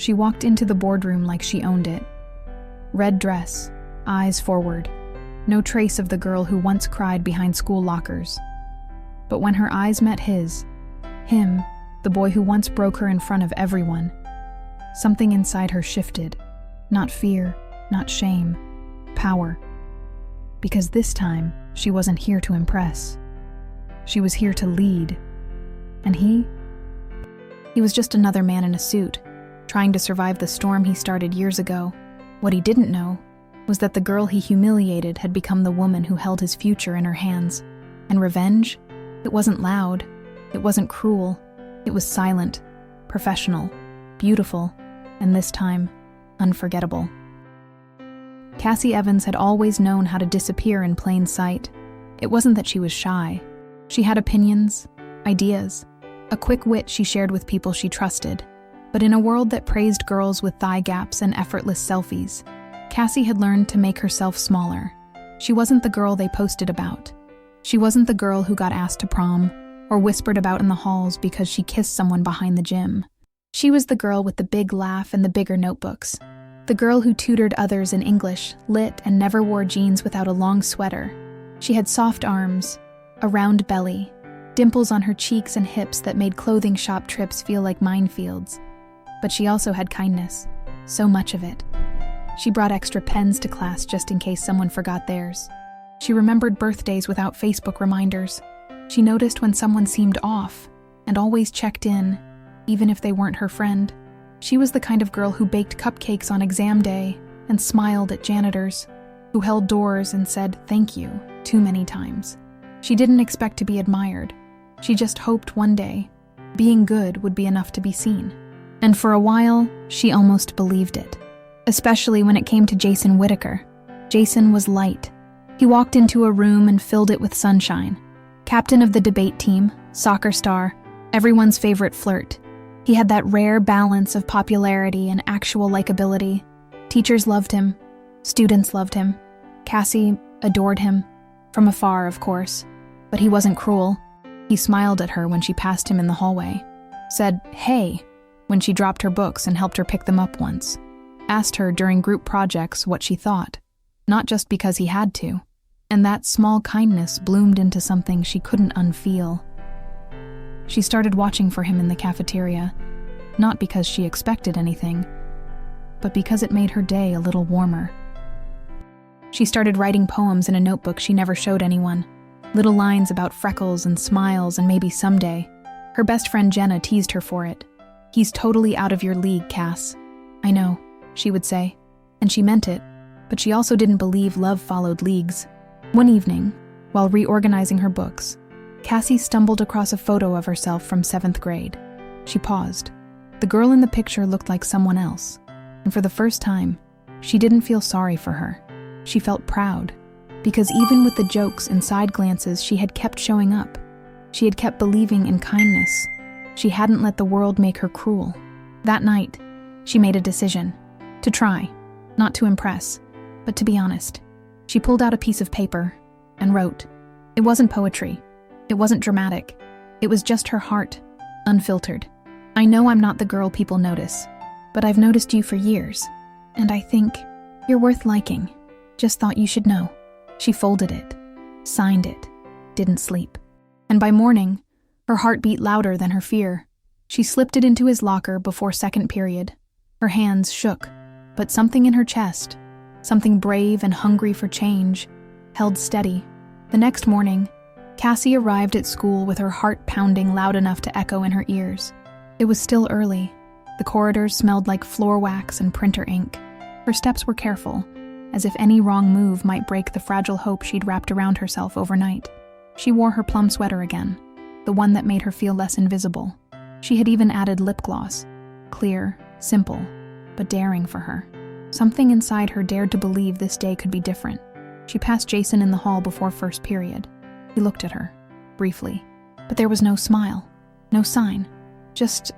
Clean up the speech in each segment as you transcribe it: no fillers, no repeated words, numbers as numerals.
she walked into the boardroom like she owned it. Red dress, eyes forward, no trace of the girl who once cried behind school lockers. But when her eyes met his, him, the boy who once broke her in front of everyone, something inside her shifted. Not fear, not shame, power. Because this time, she wasn't here to impress. She was here to lead. And he was just another man in a suit, trying to survive the storm he started years ago. What he didn't know was that the girl he humiliated had become the woman who held his future in her hands. And revenge? It wasn't loud. It wasn't cruel. It was silent, professional, beautiful, and this time, unforgettable. Cassie Evans had always known how to disappear in plain sight. It wasn't that she was shy. She had opinions, ideas, a quick wit she shared with people she trusted. But in a world that praised girls with thigh gaps and effortless selfies, Cassie had learned to make herself smaller. She wasn't the girl they posted about. She wasn't the girl who got asked to prom or whispered about in the halls because she kissed someone behind the gym. She was the girl with the big laugh and the bigger notebooks. The girl who tutored others in English, lit, and never wore jeans without a long sweater. She had soft arms, a round belly, dimples on her cheeks and hips that made clothing shop trips feel like minefields. But she also had kindness, so much of it. She brought extra pens to class just in case someone forgot theirs. She remembered birthdays without Facebook reminders. She noticed when someone seemed off, and always checked in, even if they weren't her friend. She was the kind of girl who baked cupcakes on exam day and smiled at janitors, who held doors and said thank you too many times. She didn't expect to be admired. She just hoped one day being good would be enough to be seen. And for a while, she almost believed it. Especially when it came to Jason Whitaker. Jason was light. He walked into a room and filled it with sunshine. Captain of the debate team, soccer star, everyone's favorite flirt. He had that rare balance of popularity and actual likability. Teachers loved him. Students loved him. Cassie adored him. From afar, of course. But he wasn't cruel. He smiled at her when she passed him in the hallway. Said, "Hey," when she dropped her books and helped her pick them up once. Asked her during group projects what she thought. Not just because he had to. And that small kindness bloomed into something she couldn't unfeel. She started watching for him in the cafeteria, not because she expected anything, but because it made her day a little warmer. She started writing poems in a notebook she never showed anyone. Little lines about freckles and smiles and maybe someday. Her best friend Jenna teased her for it. "He's totally out of your league, Cass." "I know," she would say. And she meant it, but she also didn't believe love followed leagues. One evening, while reorganizing her books, Cassie stumbled across a photo of herself from 7th grade. She paused. The girl in the picture looked like someone else, and for the first time, she didn't feel sorry for her. She felt proud, because even with the jokes and side glances, she had kept showing up. She had kept believing in kindness. She hadn't let the world make her cruel. That night, she made a decision. To try, not to impress, but to be honest. She pulled out a piece of paper and wrote. It wasn't poetry. It wasn't dramatic. It was just her heart, unfiltered. "I know I'm not the girl people notice, but I've noticed you for years, and I think you're worth liking. Just thought you should know." She folded it, signed it, didn't sleep. And by morning, her heart beat louder than her fear. She slipped it into his locker before second period. Her hands shook, but something in her chest, something brave and hungry for change, held steady. The next morning, Cassie arrived at school with her heart pounding loud enough to echo in her ears. It was still early. The corridors smelled like floor wax and printer ink. Her steps were careful, as if any wrong move might break the fragile hope she'd wrapped around herself overnight. She wore her plum sweater again, the one that made her feel less invisible. She had even added lip gloss. Clear, simple, but daring for her. Something inside her dared to believe this day could be different. She passed Jason in the hall before first period. He looked at her, briefly, but there was no smile, no sign, just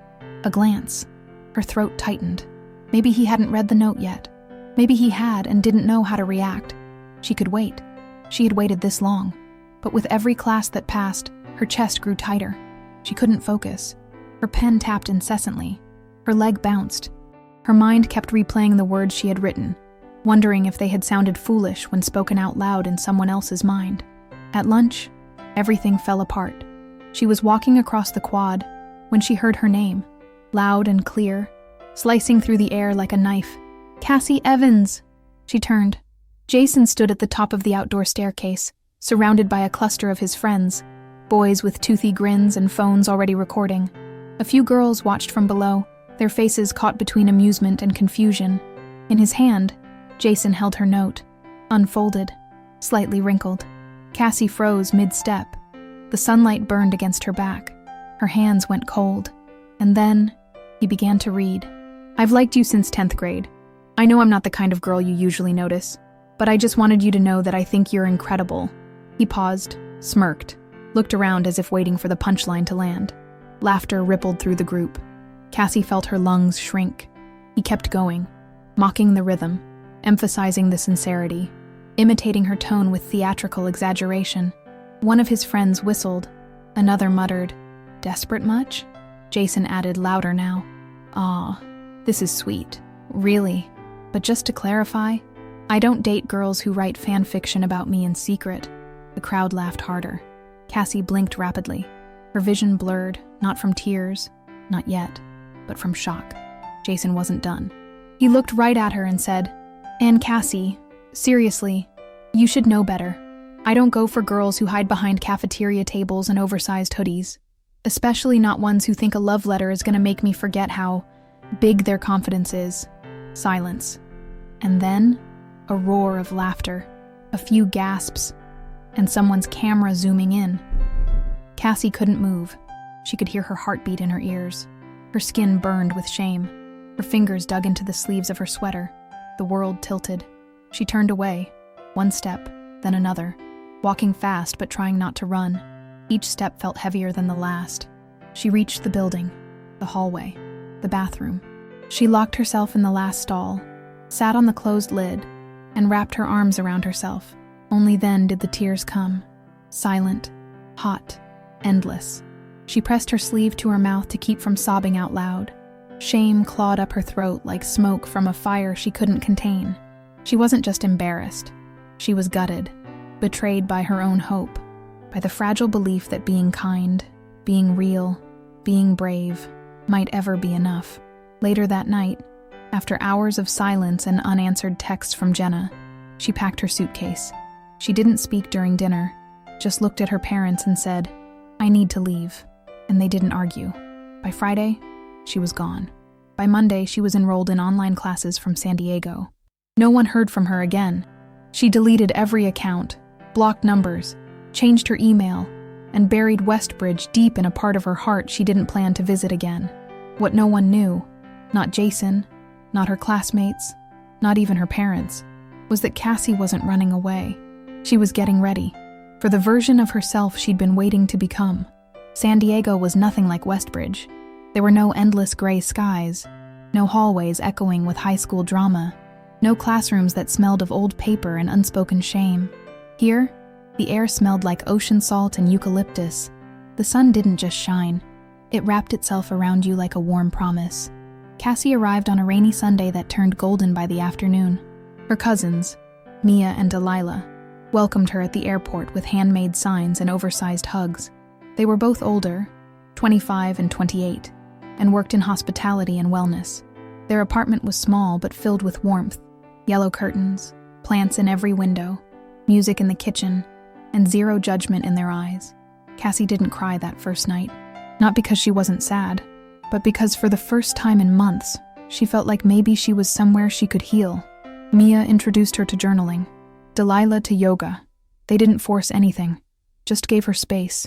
a glance. Her throat tightened. Maybe he hadn't read the note yet. Maybe he had and didn't know how to react. She could wait. She had waited this long. But with every class that passed, her chest grew tighter. She couldn't focus. Her pen tapped incessantly. Her leg bounced. Her mind kept replaying the words she had written, wondering if they had sounded foolish when spoken out loud in someone else's mind. At lunch, everything fell apart. She was walking across the quad when she heard her name, loud and clear, slicing through the air like a knife. "Cassie Evans!" She turned. Jason stood at the top of the outdoor staircase, surrounded by a cluster of his friends, boys with toothy grins and phones already recording. A few girls watched from below, their faces caught between amusement and confusion. In his hand, Jason held her note, unfolded, slightly wrinkled. Cassie froze mid-step. The sunlight burned against her back. Her hands went cold. And then, he began to read. "I've liked you since 10th grade. I know I'm not the kind of girl you usually notice, but I just wanted you to know that I think you're incredible." He paused, smirked, looked around as if waiting for the punchline to land. Laughter rippled through the group. Cassie felt her lungs shrink. He kept going, mocking the rhythm, emphasizing the sincerity, imitating her tone with theatrical exaggeration. One of his friends whistled. Another muttered, "Desperate much?" Jason added louder now. "Aw, this is sweet. Really. But just to clarify, I don't date girls who write fan fiction about me in secret." The crowd laughed harder. Cassie blinked rapidly. Her vision blurred, not from tears, not yet, but from shock. Jason wasn't done. He looked right at her and said, "And Cassie, seriously, you should know better. I don't go for girls who hide behind cafeteria tables and oversized hoodies, especially not ones who think a love letter is going to make me forget how big their confidence is." Silence. And then, a roar of laughter, a few gasps, and someone's camera zooming in. Cassie couldn't move. She could hear her heartbeat in her ears. Her skin burned with shame. Her fingers dug into the sleeves of her sweater. The world tilted. She turned away, one step, then another, walking fast but trying not to run. Each step felt heavier than the last. She reached the building, the hallway, the bathroom. She locked herself in the last stall, sat on the closed lid, and wrapped her arms around herself. Only then did the tears come. Silent, hot, endless. She pressed her sleeve to her mouth to keep from sobbing out loud. Shame clawed up her throat like smoke from a fire she couldn't contain. She wasn't just embarrassed. She was gutted, betrayed by her own hope, by the fragile belief that being kind, being real, being brave might ever be enough. Later that night, after hours of silence and unanswered texts from Jenna, she packed her suitcase. She didn't speak during dinner, just looked at her parents and said, "I need to leave." And they didn't argue. By Friday, she was gone. By Monday, she was enrolled in online classes from San Diego. No one heard from her again. She deleted every account, blocked numbers, changed her email, and buried Westbridge deep in a part of her heart she didn't plan to visit again. What no one knew, not Jason, not her classmates, not even her parents, was that Cassie wasn't running away. She was getting ready for the version of herself she'd been waiting to become. San Diego was nothing like Westbridge. There were no endless gray skies, no hallways echoing with high school drama, no classrooms that smelled of old paper and unspoken shame. Here, the air smelled like ocean salt and eucalyptus. The sun didn't just shine. It wrapped itself around you like a warm promise. Cassie arrived on a rainy Sunday that turned golden by the afternoon. Her cousins, Mia and Delilah, welcomed her at the airport with handmade signs and oversized hugs. They were both older, 25 and 28, and worked in hospitality and wellness. Their apartment was small but filled with warmth, yellow curtains, plants in every window, music in the kitchen, and zero judgment in their eyes. Cassie didn't cry that first night, not because she wasn't sad, but because for the first time in months, she felt like maybe she was somewhere she could heal. Mia introduced her to journaling, Delilah to yoga. They didn't force anything, just gave her space,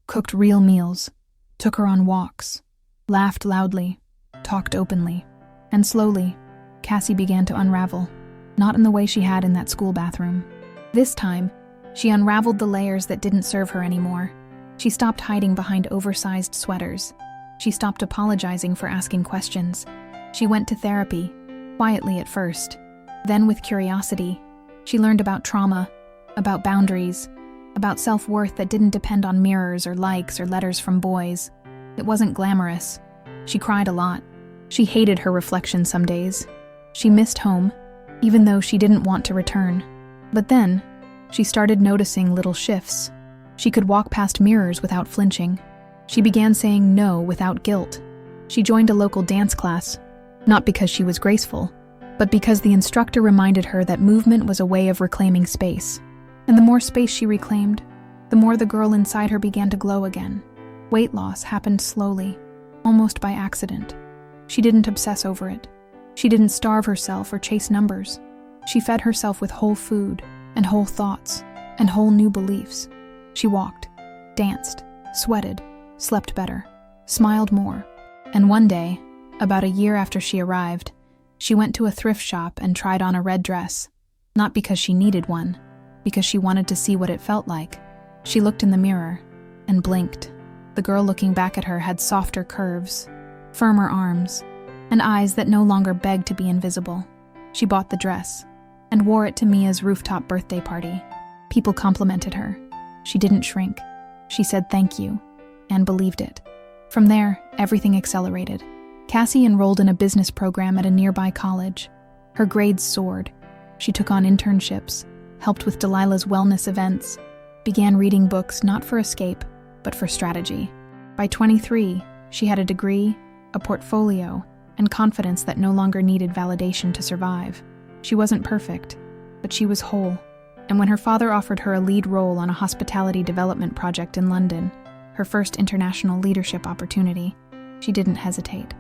cooked real meals, took her on walks, laughed loudly, talked openly. And slowly, Cassie began to unravel, not in the way she had in that school bathroom. This time, she unraveled the layers that didn't serve her anymore. She stopped hiding behind oversized sweaters. She stopped apologizing for asking questions. She went to therapy, quietly at first. Then with curiosity, she learned about trauma, about boundaries, about self-worth that didn't depend on mirrors or likes or letters from boys. It wasn't glamorous. She cried a lot, She hated her reflection some days. She missed home, even though she didn't want to return. But then, she started noticing little shifts. She could walk past mirrors without flinching. She began saying no without guilt. She joined a local dance class, not because she was graceful, but because the instructor reminded her that movement was a way of reclaiming space. And the more space she reclaimed, the more the girl inside her began to glow again. Weight loss happened slowly, almost by accident. She didn't obsess over it. She didn't starve herself or chase numbers. She fed herself with whole food and whole thoughts and whole new beliefs. She walked, danced, sweated, slept better, smiled more. And one day, about a year after she arrived, she went to a thrift shop and tried on a red dress, not because she needed one, because she wanted to see what it felt like. She looked in the mirror and blinked. The girl looking back at her had softer curves, firmer arms, and eyes that no longer begged to be invisible. She bought the dress and wore it to Mia's rooftop birthday party. People complimented her. She didn't shrink. She said thank you and believed it. From there, everything accelerated. Cassie enrolled in a business program at a nearby college. Her grades soared. She took on internships, helped with Delilah's wellness events, began reading books not for escape, but for strategy. By 23, she had a degree, a portfolio, and confidence that no longer needed validation to survive. She wasn't perfect, but she was whole. And when her father offered her a lead role on a hospitality development project in London, her first international leadership opportunity, she didn't hesitate.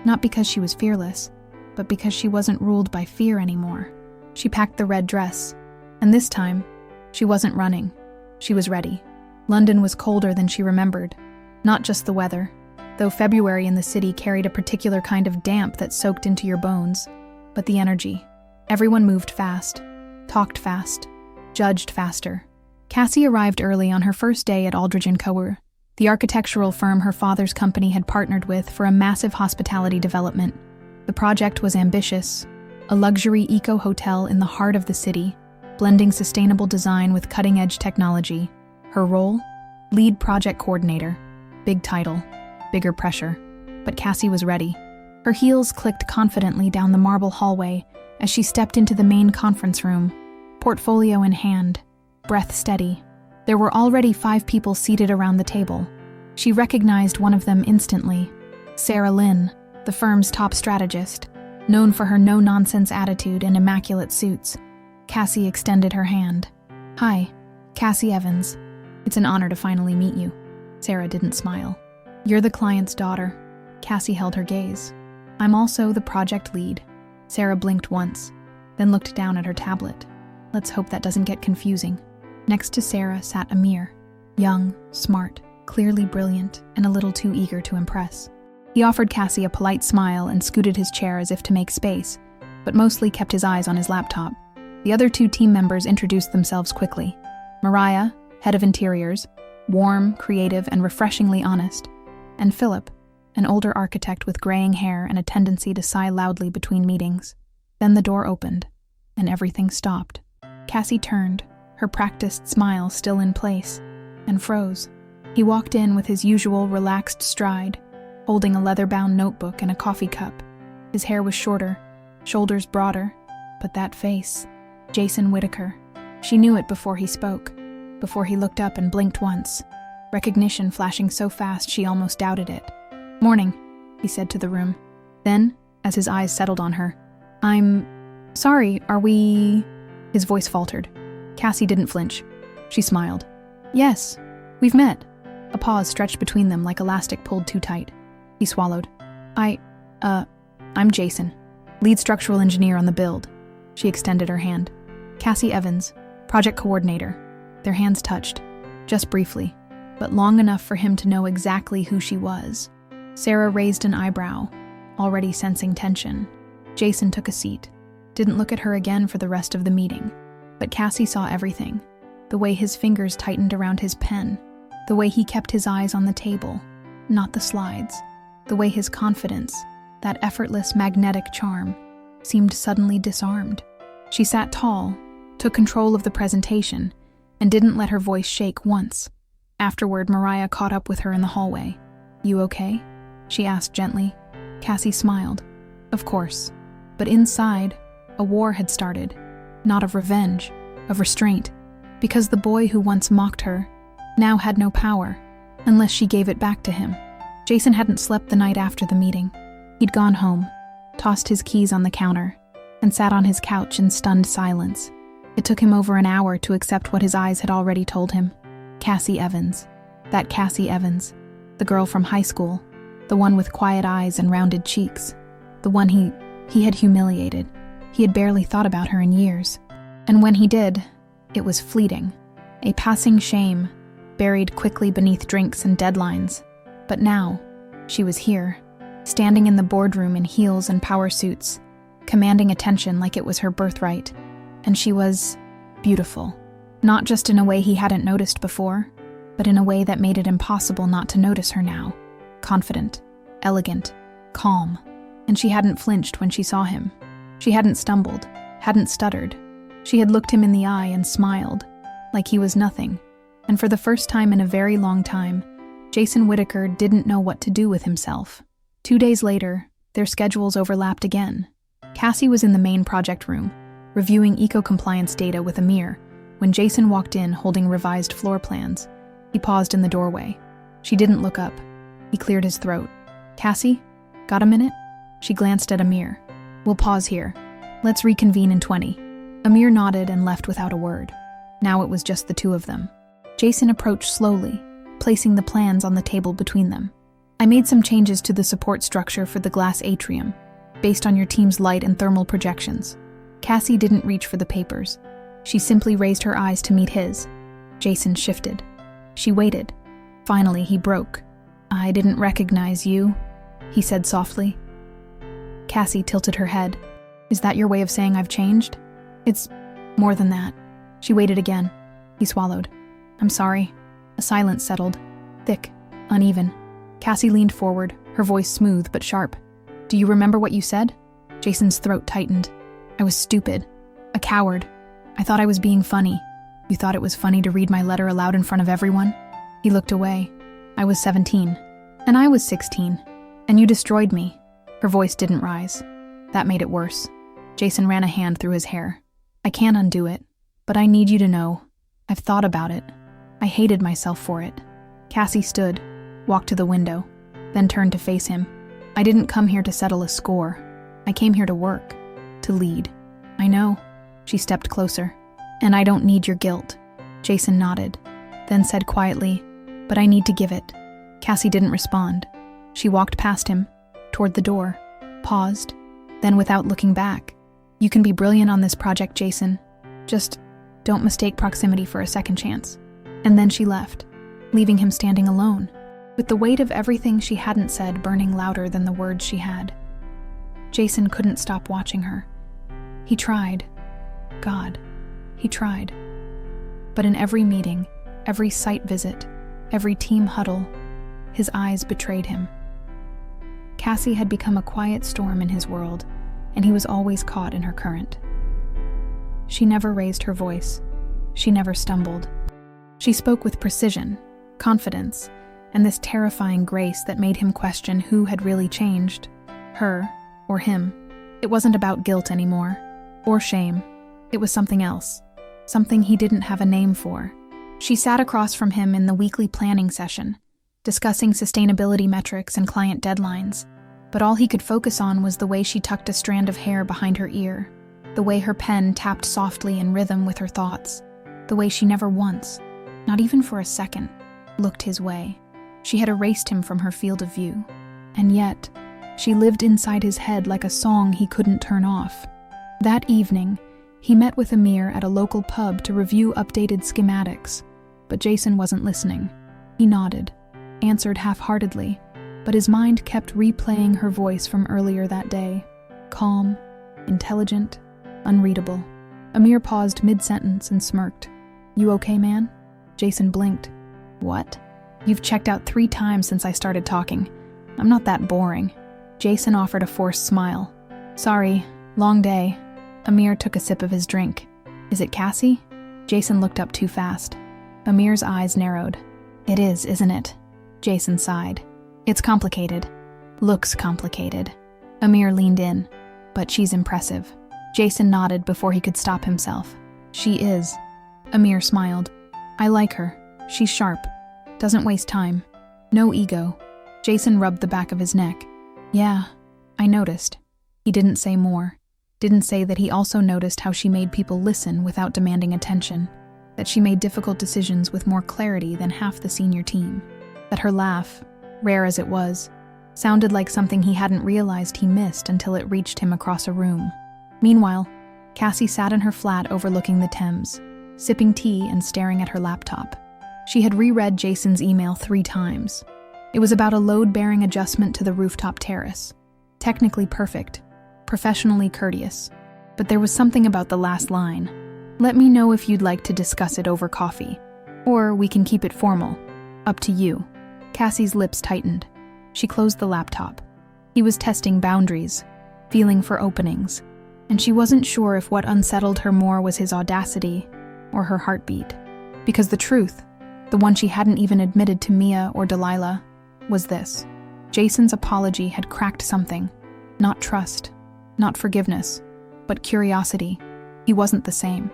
Not because she was fearless, but because she wasn't ruled by fear anymore. She packed the red dress, and this time, she wasn't running. She was ready. London was colder than she remembered. Not just the weather, though February in the city carried a particular kind of damp that soaked into your bones, but the energy. Everyone moved fast, talked fast, judged faster. Cassie arrived early on her first day at Aldridge & Co., the architectural firm her father's company had partnered with for a massive hospitality development. The project was ambitious, a luxury eco-hotel in the heart of the city, blending sustainable design with cutting-edge technology. Her role? Lead project coordinator. Big title, bigger pressure. But Cassie was ready. Her heels clicked confidently down the marble hallway as she stepped into the main conference room, portfolio in hand, breath steady. There were already 5 people seated around the table. She recognized one of them instantly, Sarah Lynn, the firm's top strategist, known for her no-nonsense attitude and immaculate suits. Cassie extended her hand. "Hi, Cassie Evans. It's an honor to finally meet you." Sarah didn't smile. "You're the client's daughter." Cassie held her gaze. "I'm also the project lead." Sarah blinked once, then looked down at her tablet. Let's hope that doesn't get confusing. Next to Sarah sat Amir, young, smart, clearly brilliant, and a little too eager to impress. He offered Cassie a polite smile and scooted his chair as if to make space, but mostly kept his eyes on his laptop. The other 2 team members introduced themselves quickly. Mariah, head of interiors, warm, creative, and refreshingly honest, and Philip, an older architect with graying hair and a tendency to sigh loudly between meetings. Then the door opened, and everything stopped. Cassie turned, her practiced smile still in place, and froze. He walked in with his usual relaxed stride, holding a leather-bound notebook and a coffee cup. His hair was shorter, shoulders broader, but that face, Jason Whitaker. She knew it before he spoke, before he looked up and blinked once, recognition flashing so fast she almost doubted it. "Morning," he said to the room. Then, as his eyes settled on her, "I'm sorry, are we—" His voice faltered. Cassie didn't flinch. She smiled. "Yes, we've met." A pause stretched between them like elastic pulled too tight. He swallowed. I'm Jason, lead structural engineer on the build." She extended her hand. "Cassie Evans, project coordinator." Their hands touched, just briefly, but long enough for him to know exactly who she was. Sarah raised an eyebrow, already sensing tension. Jason took a seat, didn't look at her again for the rest of the meeting. But Cassie saw everything. The way his fingers tightened around his pen, the way he kept his eyes on the table, not the slides, the way his confidence, that effortless magnetic charm, seemed suddenly disarmed. She sat tall, took control of the presentation, and didn't let her voice shake once. Afterward, Mariah caught up with her in the hallway. "You okay?" she asked gently. Cassie smiled. Of course. But inside, a war had started. Not of revenge, of restraint. Because the boy who once mocked her now had no power, unless she gave it back to him. Jason hadn't slept the night after the meeting. He'd gone home, tossed his keys on the counter, and sat on his couch in stunned silence. It took him over an hour to accept what his eyes had already told him. Cassie Evans. That Cassie Evans. The girl from high school. The one with quiet eyes and rounded cheeks. The one he had humiliated. He had barely thought about her in years. And when he did, it was fleeting. A passing shame, buried quickly beneath drinks and deadlines. But now, she was here, standing in the boardroom in heels and power suits, commanding attention like it was her birthright. And she was beautiful. Not just in a way he hadn't noticed before, but in a way that made it impossible not to notice her now. Confident, elegant, calm. And she hadn't flinched when she saw him. She hadn't stumbled, hadn't stuttered. She had looked him in the eye and smiled, like he was nothing. And for the first time in a very long time, Jason Whittaker didn't know what to do with himself. 2 days later, their schedules overlapped again. Cassie was in the main project room, reviewing eco-compliance data with Amir, when Jason walked in holding revised floor plans. He paused in the doorway. She didn't look up. He cleared his throat. "Cassie, got a minute?" She glanced at Amir. "We'll pause here. Let's reconvene in 20. Amir nodded and left without a word. Now it was just the two of them. Jason approached slowly, placing the plans on the table between them. "I made some changes to the support structure for the glass atrium, based on your team's light and thermal projections." Cassie didn't reach for the papers. She simply raised her eyes to meet his. Jason shifted. She waited. Finally, he broke. "I didn't recognize you," he said softly. Cassie tilted her head. "Is that your way of saying I've changed?" "It's more than that." She waited again. He swallowed. "I'm sorry." A silence settled. Thick, uneven. Cassie leaned forward, her voice smooth but sharp. "Do you remember what you said?" Jason's throat tightened. "I was stupid. A coward. I thought I was being funny." "You thought it was funny to read my letter aloud in front of everyone?" He looked away. "I was 17. And I was 16. And you destroyed me." Her voice didn't rise. That made it worse. Jason ran a hand through his hair. "I can't undo it. But I need you to know. I've thought about it. I hated myself for it." Cassie stood, walked to the window, then turned to face him. "I didn't come here to settle a score. I came here to work, to lead." "I know." She stepped closer. "And I don't need your guilt." Jason nodded, then said quietly, "But I need to give it." Cassie didn't respond. She walked past him, toward the door, paused, then without looking back. "You can be brilliant on this project, Jason. Just don't mistake proximity for a second chance." And then she left, leaving him standing alone, with the weight of everything she hadn't said burning louder than the words she had. Jason couldn't stop watching her. He tried. God, he tried. But in every meeting, every site visit, every team huddle, his eyes betrayed him. Cassie had become a quiet storm in his world, and he was always caught in her current. She never raised her voice. She never stumbled. She spoke with precision, confidence, and this terrifying grace that made him question who had really changed, her or him. It wasn't about guilt anymore, or shame. It was something else, something he didn't have a name for. She sat across from him in the weekly planning session, discussing sustainability metrics and client deadlines, but all he could focus on was the way she tucked a strand of hair behind her ear, the way her pen tapped softly in rhythm with her thoughts, the way she never once, not even for a second, looked his way. She had erased him from her field of view, and yet, she lived inside his head like a song he couldn't turn off. That evening, he met with Amir at a local pub to review updated schematics, but Jason wasn't listening. He nodded, answered half-heartedly, but his mind kept replaying her voice from earlier that day. Calm, intelligent, unreadable. Amir paused mid-sentence and smirked. "You okay, man?" Jason blinked. "What?" "You've checked out 3 times since I started talking. I'm not that boring." Jason offered a forced smile. "Sorry, long day." Amir took a sip of his drink. "Is it Cassie?" Jason looked up too fast. Amir's eyes narrowed. "It is, isn't it?" Jason sighed. "It's complicated. Looks complicated. Amir leaned in. But she's impressive. Jason nodded before he could stop himself. She is. Amir smiled. I like her. She's sharp. Doesn't waste time. No ego. Jason rubbed the back of his neck. Yeah, I noticed. He didn't say more. Didn't say that he also noticed how she made people listen without demanding attention. That she made difficult decisions with more clarity than half the senior team. That her laugh, rare as it was, sounded like something he hadn't realized he missed until it reached him across a room. Meanwhile, Cassie sat in her flat overlooking the Thames, sipping tea and staring at her laptop. She had reread Jason's email 3 times. It was about a load-bearing adjustment to the rooftop terrace. Technically perfect, professionally courteous. But there was something about the last line. Let me know if you'd like to discuss it over coffee. Or we can keep it formal. Up to you. Cassie's lips tightened. She closed the laptop. He was testing boundaries, feeling for openings, and she wasn't sure if what unsettled her more was his audacity or her heartbeat. Because the truth, the one she hadn't even admitted to Mia or Delilah, was this. Jason's apology had cracked something. Not trust, not forgiveness, but curiosity. He wasn't the same.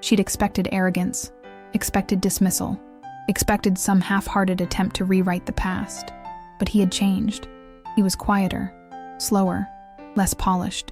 She'd expected arrogance, expected dismissal, expected some half-hearted attempt to rewrite the past. But he had changed. He was quieter, slower, less polished,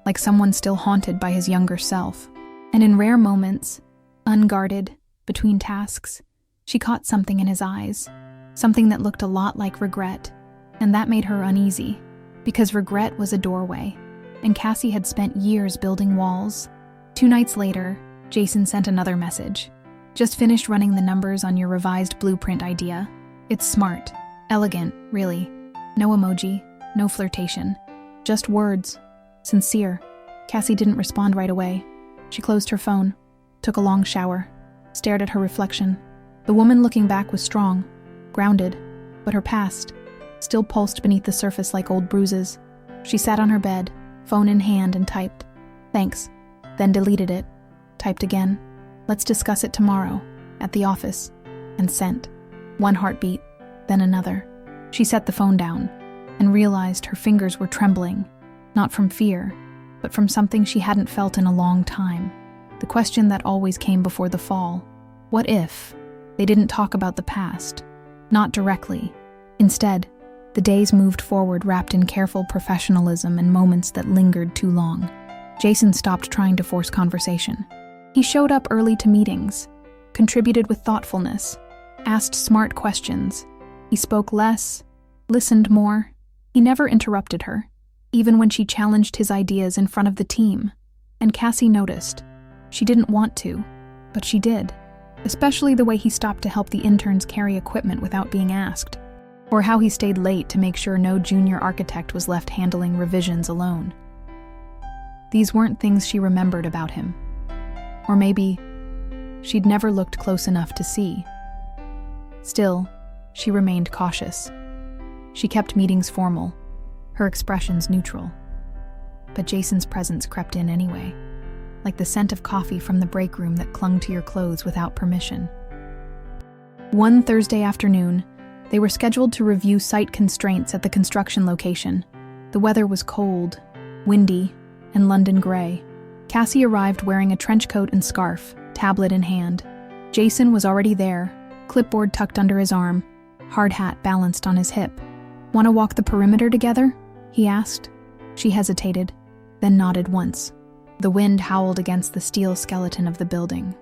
like someone still haunted by his younger self. And in rare moments, unguarded, between tasks, she caught something in his eyes, something that looked a lot like regret, and that made her uneasy, because regret was a doorway, and Cassie had spent years building walls. 2 nights later, Jason sent another message. Just finished running the numbers on your revised blueprint idea. It's smart. Elegant, really. No emoji, no flirtation. Just words. Sincere. Cassie didn't respond right away. She closed her phone, took a long shower, stared at her reflection. The woman looking back was strong, grounded, but her past still pulsed beneath the surface like old bruises. She sat on her bed, phone in hand, and typed, "Thanks," then deleted it, typed again, "Let's discuss it tomorrow, at the office," and sent. 1 heartbeat. Then another. She set the phone down and realized her fingers were trembling, not from fear, but from something she hadn't felt in a long time. The question that always came before the fall. What if they didn't talk about the past? Not directly. Instead, the days moved forward wrapped in careful professionalism and moments that lingered too long. Jason stopped trying to force conversation. He showed up early to meetings, contributed with thoughtfulness, asked smart questions. He spoke less, listened more. He never interrupted her, even when she challenged his ideas in front of the team. And Cassie noticed. She didn't want to, but she did. Especially the way he stopped to help the interns carry equipment without being asked. Or how he stayed late to make sure no junior architect was left handling revisions alone. These weren't things she remembered about him. Or maybe she'd never looked close enough to see. Still, she remained cautious. She kept meetings formal, her expressions neutral. But Jason's presence crept in anyway, like the scent of coffee from the break room that clung to your clothes without permission. One Thursday afternoon, they were scheduled to review site constraints at the construction location. The weather was cold, windy, and London gray. Cassie arrived wearing a trench coat and scarf, tablet in hand. Jason was already there, clipboard tucked under his arm, hard hat balanced on his hip. "Want to walk the perimeter together?" he asked. She hesitated, then nodded once. The wind howled against the steel skeleton of the building.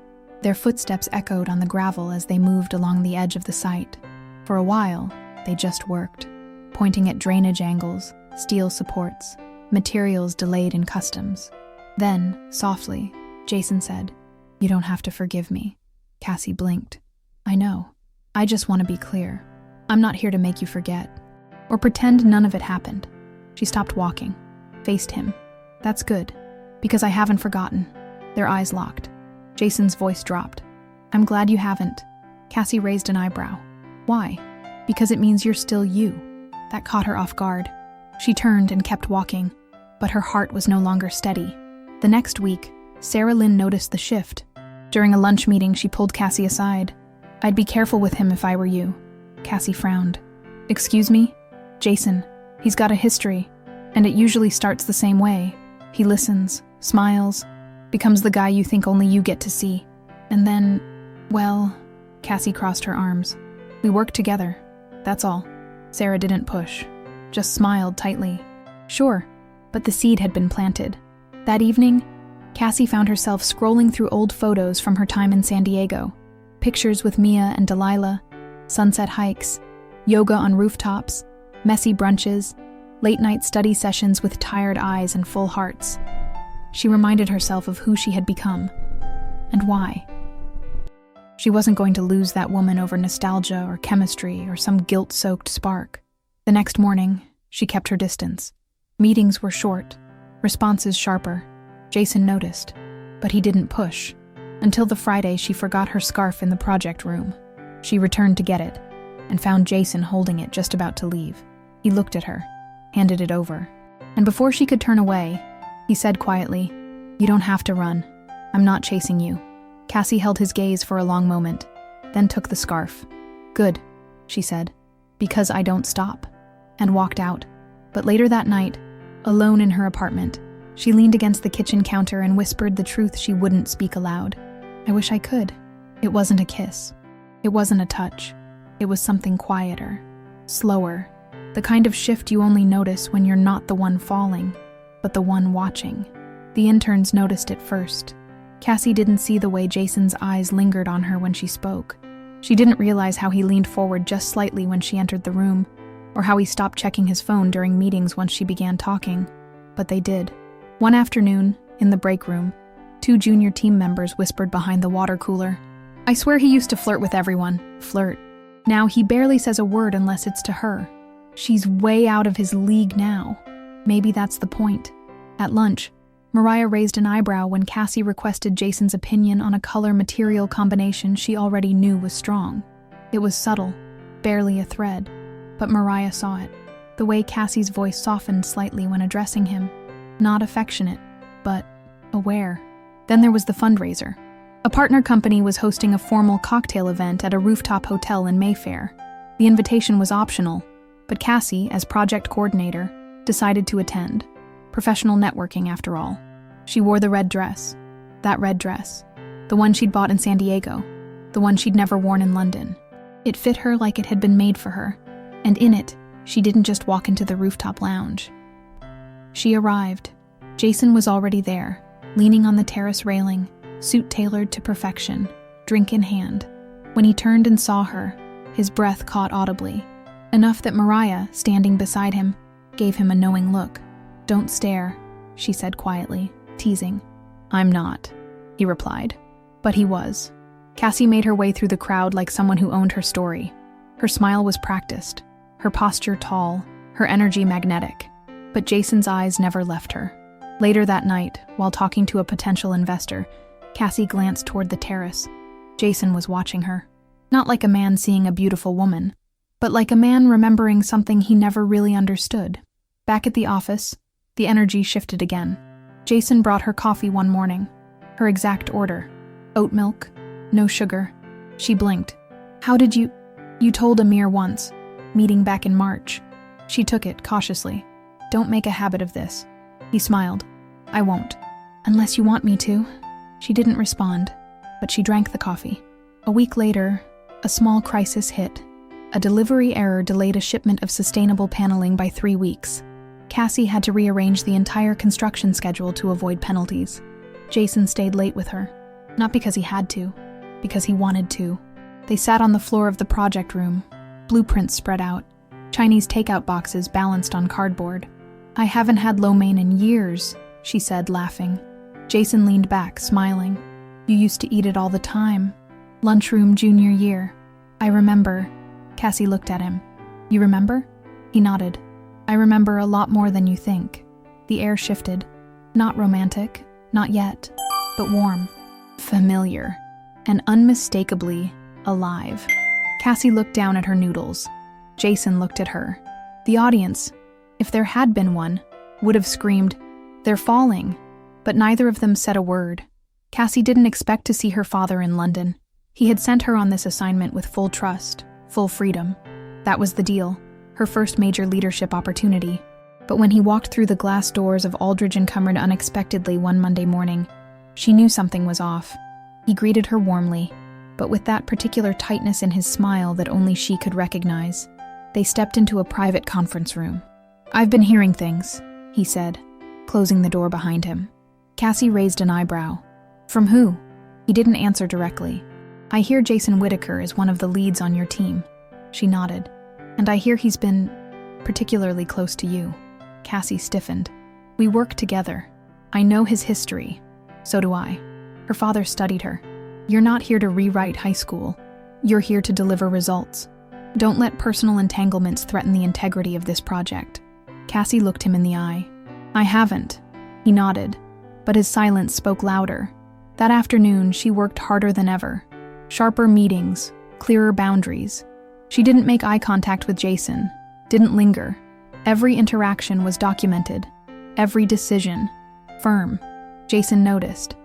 Their footsteps echoed on the gravel as they moved along the edge of the site. For a while, they just worked, pointing at drainage angles, steel supports, materials delayed in customs. Then, softly, Jason said, "You don't have to forgive me." Cassie blinked. "I know. I just want to be clear. I'm not here to make you forget, or pretend none of it happened." She stopped walking, faced him. "That's good, because I haven't forgotten." Their eyes locked. Jason's voice dropped. "I'm glad you haven't." Cassie raised an eyebrow. "Why?" "Because it means you're still you." That caught her off guard. She turned and kept walking, but her heart was no longer steady. The next week, Sarah Lynn noticed the shift. During a lunch meeting, she pulled Cassie aside. "I'd be careful with him if I were you." Cassie frowned. "Excuse me?" "Jason, He's got a history, and it usually starts the same way. He listens, smiles, becomes the guy you think only you get to see. And then, well, Cassie crossed her arms. We worked together, that's all. Sarah didn't push, just smiled tightly. Sure, but the seed had been planted. That evening, Cassie found herself scrolling through old photos from her time in San Diego. Pictures with Mia and Delilah, sunset hikes, yoga on rooftops, messy brunches, late-night study sessions with tired eyes and full hearts. She reminded herself of who she had become, and why. She wasn't going to lose that woman over nostalgia or chemistry or some guilt-soaked spark. The next morning, she kept her distance. Meetings were short, responses sharper. Jason noticed, but he didn't push. Until the Friday she forgot her scarf in the project room. She returned to get it, and found Jason holding it just about to leave. He looked at her, handed it over, and before she could turn away, he said quietly, "You don't have to run. I'm not chasing you." Cassie held his gaze for a long moment, then took the scarf. "Good," she said, "because I don't stop," and walked out. But later that night, alone in her apartment, she leaned against the kitchen counter and whispered the truth she wouldn't speak aloud. "I wish I could." It wasn't a kiss. It wasn't a touch. It was something quieter, slower, the kind of shift you only notice when you're not the one falling, but the one watching. The interns noticed it first. Cassie didn't see the way Jason's eyes lingered on her when she spoke. She didn't realize how he leaned forward just slightly when she entered the room, or how he stopped checking his phone during meetings once she began talking. But they did. One afternoon, in the break room, 2 junior team members whispered behind the water cooler. "I swear he used to flirt with everyone." Flirt. Now he barely says a word unless it's to her. She's way out of his league now. Maybe that's the point. At lunch, Mariah raised an eyebrow when Cassie requested Jason's opinion on a color-material combination she already knew was strong. It was subtle, barely a thread, but Mariah saw it. The way Cassie's voice softened slightly when addressing him. Not affectionate, but aware. Then there was the fundraiser. A partner company was hosting a formal cocktail event at a rooftop hotel in Mayfair. The invitation was optional, but Cassie, as project coordinator, decided to attend. Professional networking, after all. She wore the red dress. That red dress. The one she'd bought in San Diego. The one she'd never worn in London. It fit her like it had been made for her. And in it, she didn't just walk into the rooftop lounge. She arrived. Jason was already there, leaning on the terrace railing, suit tailored to perfection, drink in hand. When he turned and saw her, his breath caught audibly. Enough that Mariah, standing beside him, gave him a knowing look. "Don't stare," she said quietly, teasing. "I'm not," he replied. But he was. Cassie made her way through the crowd like someone who owned her story. Her smile was practiced, her posture tall, her energy magnetic. But Jason's eyes never left her. Later that night, while talking to a potential investor, Cassie glanced toward the terrace. Jason was watching her. Not like a man seeing a beautiful woman, but like a man remembering something he never really understood. Back at the office, the energy shifted again. Jason brought her coffee one morning. Her exact order. Oat milk, no sugar. She blinked. "How did you told Amir once, meeting back in March." She took it cautiously. "Don't make a habit of this." He smiled. "I won't. Unless you want me to." She didn't respond, but she drank the coffee. A week later, a small crisis hit. A delivery error delayed a shipment of sustainable paneling by 3 weeks. Cassie had to rearrange the entire construction schedule to avoid penalties. Jason stayed late with her. Not because he had to, because he wanted to. They sat on the floor of the project room, blueprints spread out, Chinese takeout boxes balanced on cardboard. "I haven't had lo mein in years," she said, laughing. Jason leaned back, smiling. "You used to eat it all the time. Lunchroom junior year." "I remember." Cassie looked at him. "You remember?" He nodded. "I remember a lot more than you think." The air shifted. Not romantic, not yet, but warm, familiar, and unmistakably alive. Cassie looked down at her noodles. Jason looked at her. The audience, if there had been one, would have screamed, "They're falling!" But neither of them said a word. Cassie didn't expect to see her father in London. He had sent her on this assignment with full trust, full freedom. That was the deal. her first major leadership opportunity. But when he walked through the glass doors of Aldridge and Cumberland unexpectedly one Monday morning, she knew something was off. He greeted her warmly, but with that particular tightness in his smile that only she could recognize. They stepped into a private conference room. "I've been hearing things," he said, closing the door behind him. Cassie raised an eyebrow. "From who?" He didn't answer directly. "I hear Jason Whittaker is one of the leads on your team." She nodded. "And I hear he's been particularly close to you." Cassie stiffened. "We work together. I know his history. So do I." Her father studied her. "You're not here to rewrite high school. You're here to deliver results. Don't let personal entanglements threaten the integrity of this project." Cassie looked him in the eye. "I haven't." He nodded, but his silence spoke louder. That afternoon, she worked harder than ever. Sharper meetings, clearer boundaries. She didn't make eye contact with Jason, didn't linger. Every interaction was documented, every decision, firm. Jason noticed.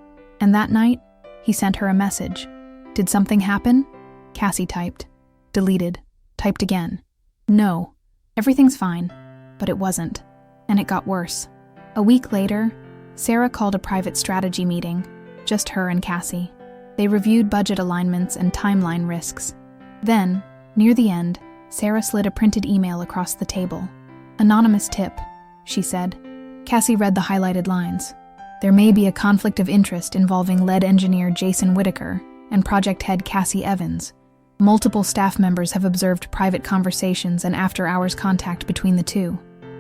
And that night, he sent her a message. "Did something happen?" Cassie typed. Deleted. Typed again. "No. Everything's fine." But it wasn't. And it got worse. A week later, Sarah called a private strategy meeting, just her and Cassie. They reviewed budget alignments and timeline risks. Then, near the end, Sarah slid a printed email across the table. "Anonymous tip," she said. Cassie read the highlighted lines. "There may be a conflict of interest involving lead engineer Jason Whittaker and project head Cassie Evans. Multiple staff members have observed private conversations and after-hours contact between the two."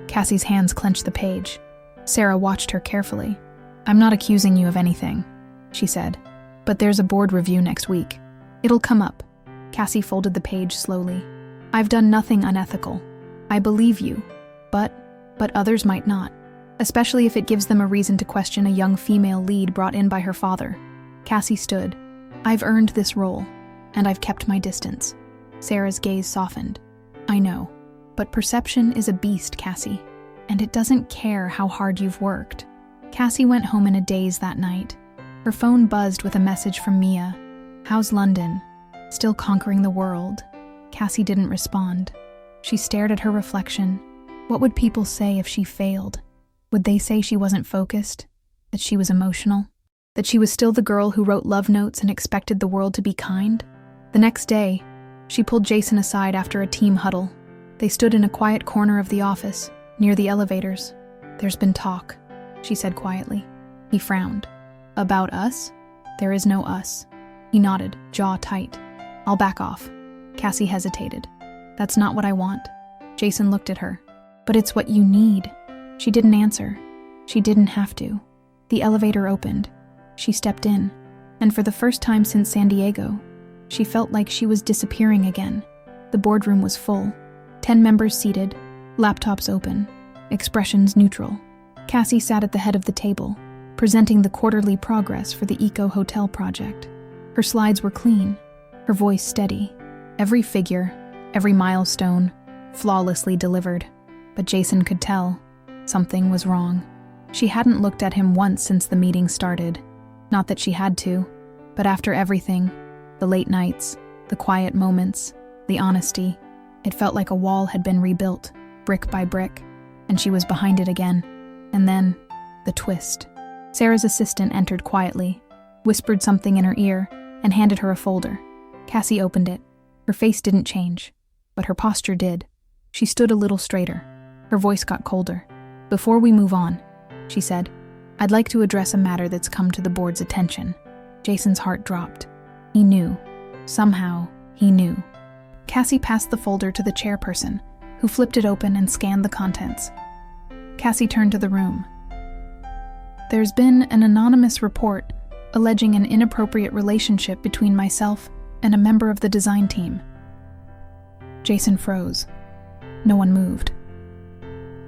Cassie's hands clenched the page. Sarah watched her carefully. "I'm not accusing you of anything," she said, "but there's a board review next week. It'll come up." Cassie folded the page slowly. "I've done nothing unethical. I believe you, but others might not, especially if it gives them a reason to question a young female lead brought in by her father." Cassie stood. "I've earned this role, and I've kept my distance." Sarah's gaze softened. "I know, but perception is a beast, Cassie, and it doesn't care how hard you've worked." Cassie went home in a daze that night. Her phone buzzed with a message from Mia. "How's London? Still conquering the world?" Cassie didn't respond. She stared at her reflection. What would people say if she failed? Would they say she wasn't focused? That she was emotional? That she was still the girl who wrote love notes and expected the world to be kind? The next day, she pulled Jason aside after a team huddle. They stood in a quiet corner of the office, near the elevators. "There's been talk," she said quietly. He frowned. "About us?" "There is no us." He nodded, jaw tight. "I'll back off." Cassie hesitated. "That's not what I want." Jason looked at her. "But it's what you need." She didn't answer. She didn't have to. The elevator opened. She stepped in, and for the first time since San Diego, she felt like she was disappearing again. The boardroom was full. 10 members seated, laptops open, expressions neutral. Cassie sat at the head of the table, presenting the quarterly progress for the Eco Hotel project. Her slides were clean, her voice steady. Every figure, every milestone, flawlessly delivered. But Jason could tell something was wrong. She hadn't looked at him once since the meeting started. Not that she had to, but after everything, the late nights, the quiet moments, the honesty, it felt like a wall had been rebuilt, brick by brick, and she was behind it again. And then, the twist. Sarah's assistant entered quietly, whispered something in her ear, and handed her a folder. Cassie opened it. Her face didn't change, but her posture did. She stood a little straighter. Her voice got colder. "Before we move on," she said, "I'd like to address a matter that's come to the board's attention." Jason's heart dropped. He knew. Somehow, he knew. Cassie passed the folder to the chairperson, who flipped it open and scanned the contents. Cassie turned to the room. "There's been an anonymous report alleging an inappropriate relationship between myself and a member of the design team." Jason froze. No one moved.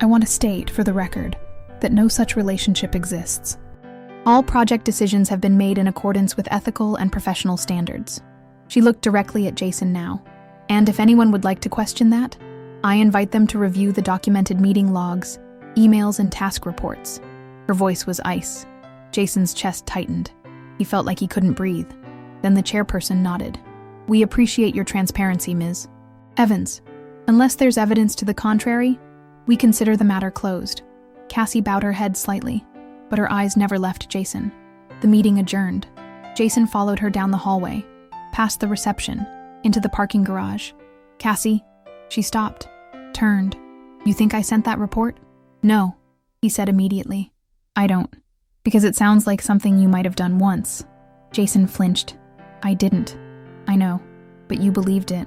"I want to state, for the record, that no such relationship exists. All project decisions have been made in accordance with ethical and professional standards." She looked directly at Jason now. "And if anyone would like to question that, I invite them to review the documented meeting logs, emails, and task reports." Her voice was ice. Jason's chest tightened. He felt like he couldn't breathe. Then the chairperson nodded. "We appreciate your transparency, Ms. Evans." Unless there's evidence to the contrary, we consider the matter closed. Cassie bowed her head slightly, but her eyes never left Jason. The meeting adjourned. Jason followed her down the hallway, past the reception, into the parking garage. Cassie, she stopped, turned. You think I sent that report? No, he said immediately. I don't, because it sounds like something you might have done once. Jason flinched. I didn't. I know, but you believed it.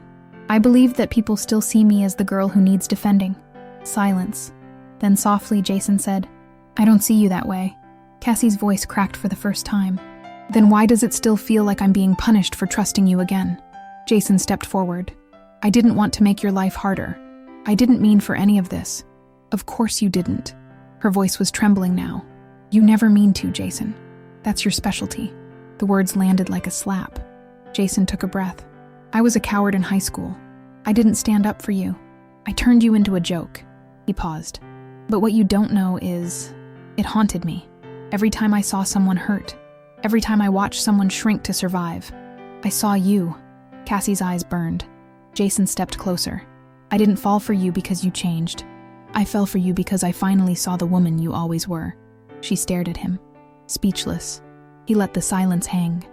I believed that people still see me as the girl who needs defending. Silence. Then softly, Jason said, I don't see you that way. Cassie's voice cracked for the first time. Then why does it still feel like I'm being punished for trusting you again? Jason stepped forward. I didn't want to make your life harder. I didn't mean for any of this. Of course you didn't. Her voice was trembling now. You never mean to, Jason. That's your specialty. The words landed like a slap. Jason took a breath. I was a coward in high school. I didn't stand up for you. I turned you into a joke. He paused. But what you don't know is, it haunted me. Every time I saw someone hurt, every time I watched someone shrink to survive, I saw you. Cassie's eyes burned. Jason stepped closer. I didn't fall for you because you changed. I fell for you because I finally saw the woman you always were. She stared at him, speechless. He let the silence hang,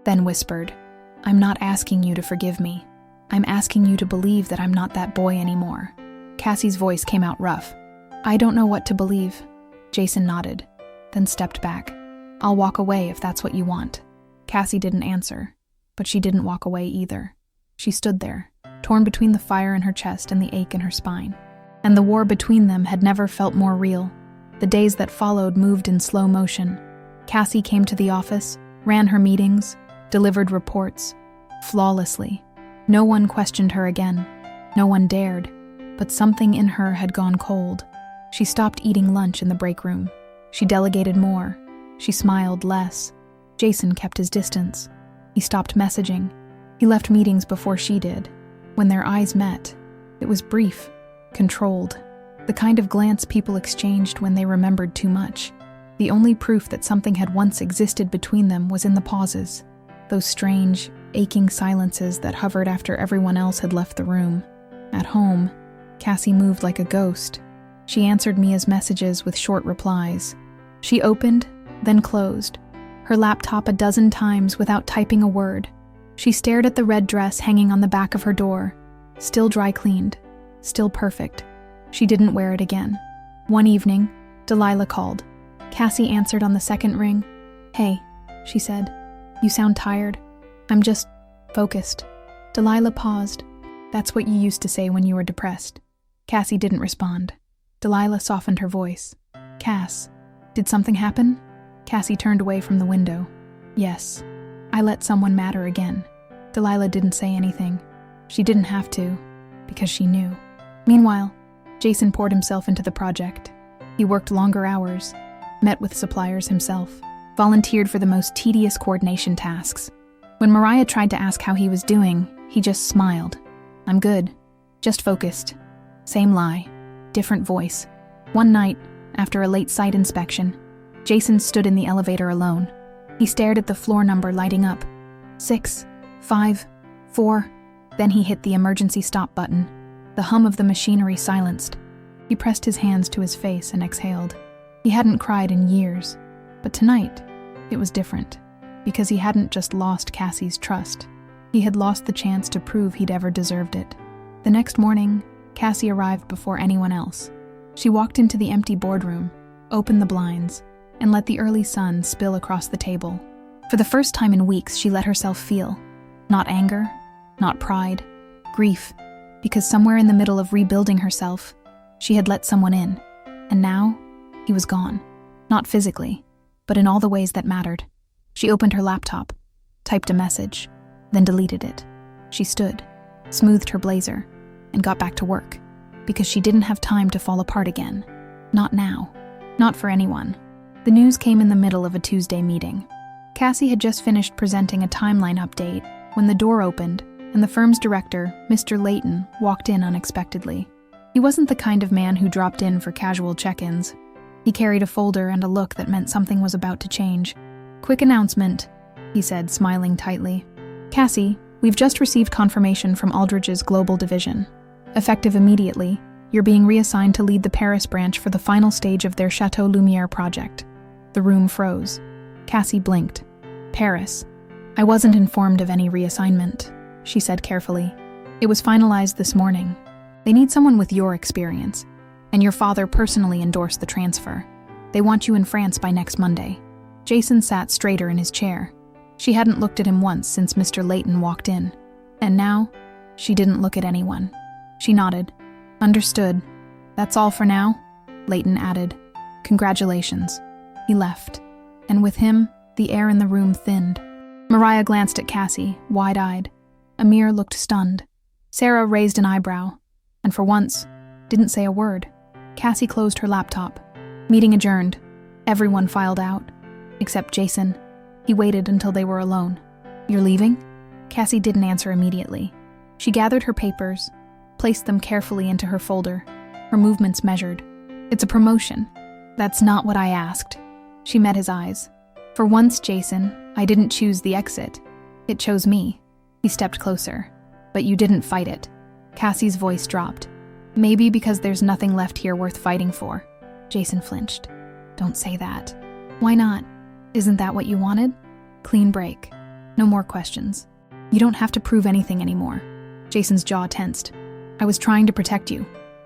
then whispered, I'm not asking you to forgive me. I'm asking you to believe that I'm not that boy anymore. Cassie's voice came out rough. I don't know what to believe. Jason nodded, then stepped back. I'll walk away if that's what you want. Cassie didn't answer, but she didn't walk away either. She stood there, torn between the fire in her chest and the ache in her spine. And the war between them had never felt more real. The days that followed moved in slow motion. Cassie came to the office, ran her meetings, delivered reports, flawlessly. No one questioned her again. No one dared. But something in her had gone cold. She stopped eating lunch in the break room. She delegated more. She smiled less. Jason kept his distance. He stopped messaging. He left meetings before she did. When their eyes met, it was brief, controlled, the kind of glance people exchanged when they remembered too much. The only proof that something had once existed between them was in the pauses, those strange, aching silences that hovered after everyone else had left the room. At home, Cassie moved like a ghost. She answered Mia's messages with short replies. She opened, then closed, her laptop a dozen times without typing a word. She stared at the red dress hanging on the back of her door, still dry cleaned, still perfect. She didn't wear it again. One evening, Delilah called. Cassie answered on the second ring. Hey, she said. You sound tired. I'm just focused. Delilah paused. That's what you used to say when you were depressed. Cassie didn't respond. Delilah softened her voice. Cass, did something happen? Cassie turned away from the window. Yes, I let someone matter again. Delilah didn't say anything. She didn't have to, because she knew. Meanwhile, Jason poured himself into the project. He worked longer hours, met with suppliers himself, volunteered for the most tedious coordination tasks. When Mariah tried to ask how he was doing, he just smiled. I'm good, just focused. Same lie, different voice. One night, after a late site inspection, Jason stood in the elevator alone. He stared at the floor number lighting up. 6, 5, 4. Then he hit the emergency stop button. The hum of the machinery silenced. He pressed his hands to his face and exhaled. He hadn't cried in years, but tonight, it was different, because he hadn't just lost Cassie's trust. He had lost the chance to prove he'd ever deserved it. The next morning, Cassie arrived before anyone else. She walked into the empty boardroom, opened the blinds, and let the early sun spill across the table. For the first time in weeks, she let herself feel. Not anger, not pride, grief, because somewhere in the middle of rebuilding herself, she had let someone in, and now, he was gone. Not physically, but in all the ways that mattered. She opened her laptop, typed a message, then deleted it. She stood, smoothed her blazer, and got back to work, because she didn't have time to fall apart again. Not now. Not for anyone. The news came in the middle of a Tuesday meeting. Cassie had just finished presenting a timeline update when the door opened and the firm's director, Mr. Layton, walked in unexpectedly. He wasn't the kind of man who dropped in for casual check-ins. He carried a folder and a look that meant something was about to change. Quick announcement, he said, smiling tightly. Cassie, we've just received confirmation from Aldridge's global division. Effective immediately, you're being reassigned to lead the Paris branch for the final stage of their Chateau Lumière project. The room froze. Cassie blinked. Paris. I wasn't informed of any reassignment, she said carefully. It was finalized this morning. They need someone with your experience, and your father personally endorsed the transfer. They want you in France by next Monday. Jason sat straighter in his chair. She hadn't looked at him once since Mr. Layton walked in. And now, she didn't look at anyone. She nodded. Understood. That's all for now, Layton added. Congratulations. He left. And with him, the air in the room thinned. Mariah glanced at Cassie, wide-eyed. Amir looked stunned. Sarah raised an eyebrow, and for once, didn't say a word. Cassie closed her laptop. Meeting adjourned. Everyone filed out. Except Jason. He waited until they were alone. You're leaving? Cassie didn't answer immediately. She gathered her papers, placed them carefully into her folder, her movements measured. It's a promotion. That's not what I asked. She met his eyes. For once, Jason, I didn't choose the exit. It chose me. He stepped closer. But you didn't fight it. Cassie's voice dropped. Maybe because there's nothing left here worth fighting for. Jason flinched. Don't say that. Why not? Isn't that what you wanted? Clean break. No more questions. You don't have to prove anything anymore. Jason's jaw tensed. I was trying to protect you.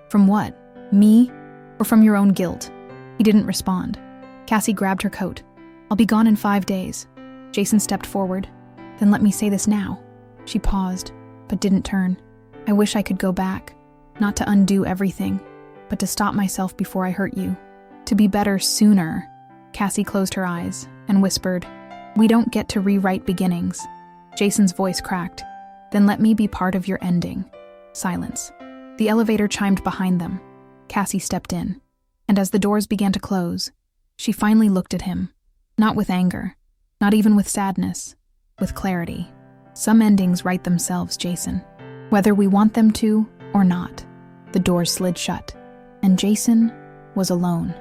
From what? Me? Or from your own guilt? He didn't respond. Cassie grabbed her coat. I'll be gone in 5 days. Jason stepped forward. Then let me say this now. She paused, but didn't turn. I wish I could go back. Not to undo everything, but to stop myself before I hurt you. To be better sooner. Cassie closed her eyes and whispered, We don't get to rewrite beginnings. Jason's voice cracked. Then let me be part of your ending. Silence. The elevator chimed behind them. Cassie stepped in. And as the doors began to close, she finally looked at him. Not with anger. Not even with sadness. With clarity. Some endings write themselves, Jason. Whether we want them to or not. The doors slid shut. And Jason was alone.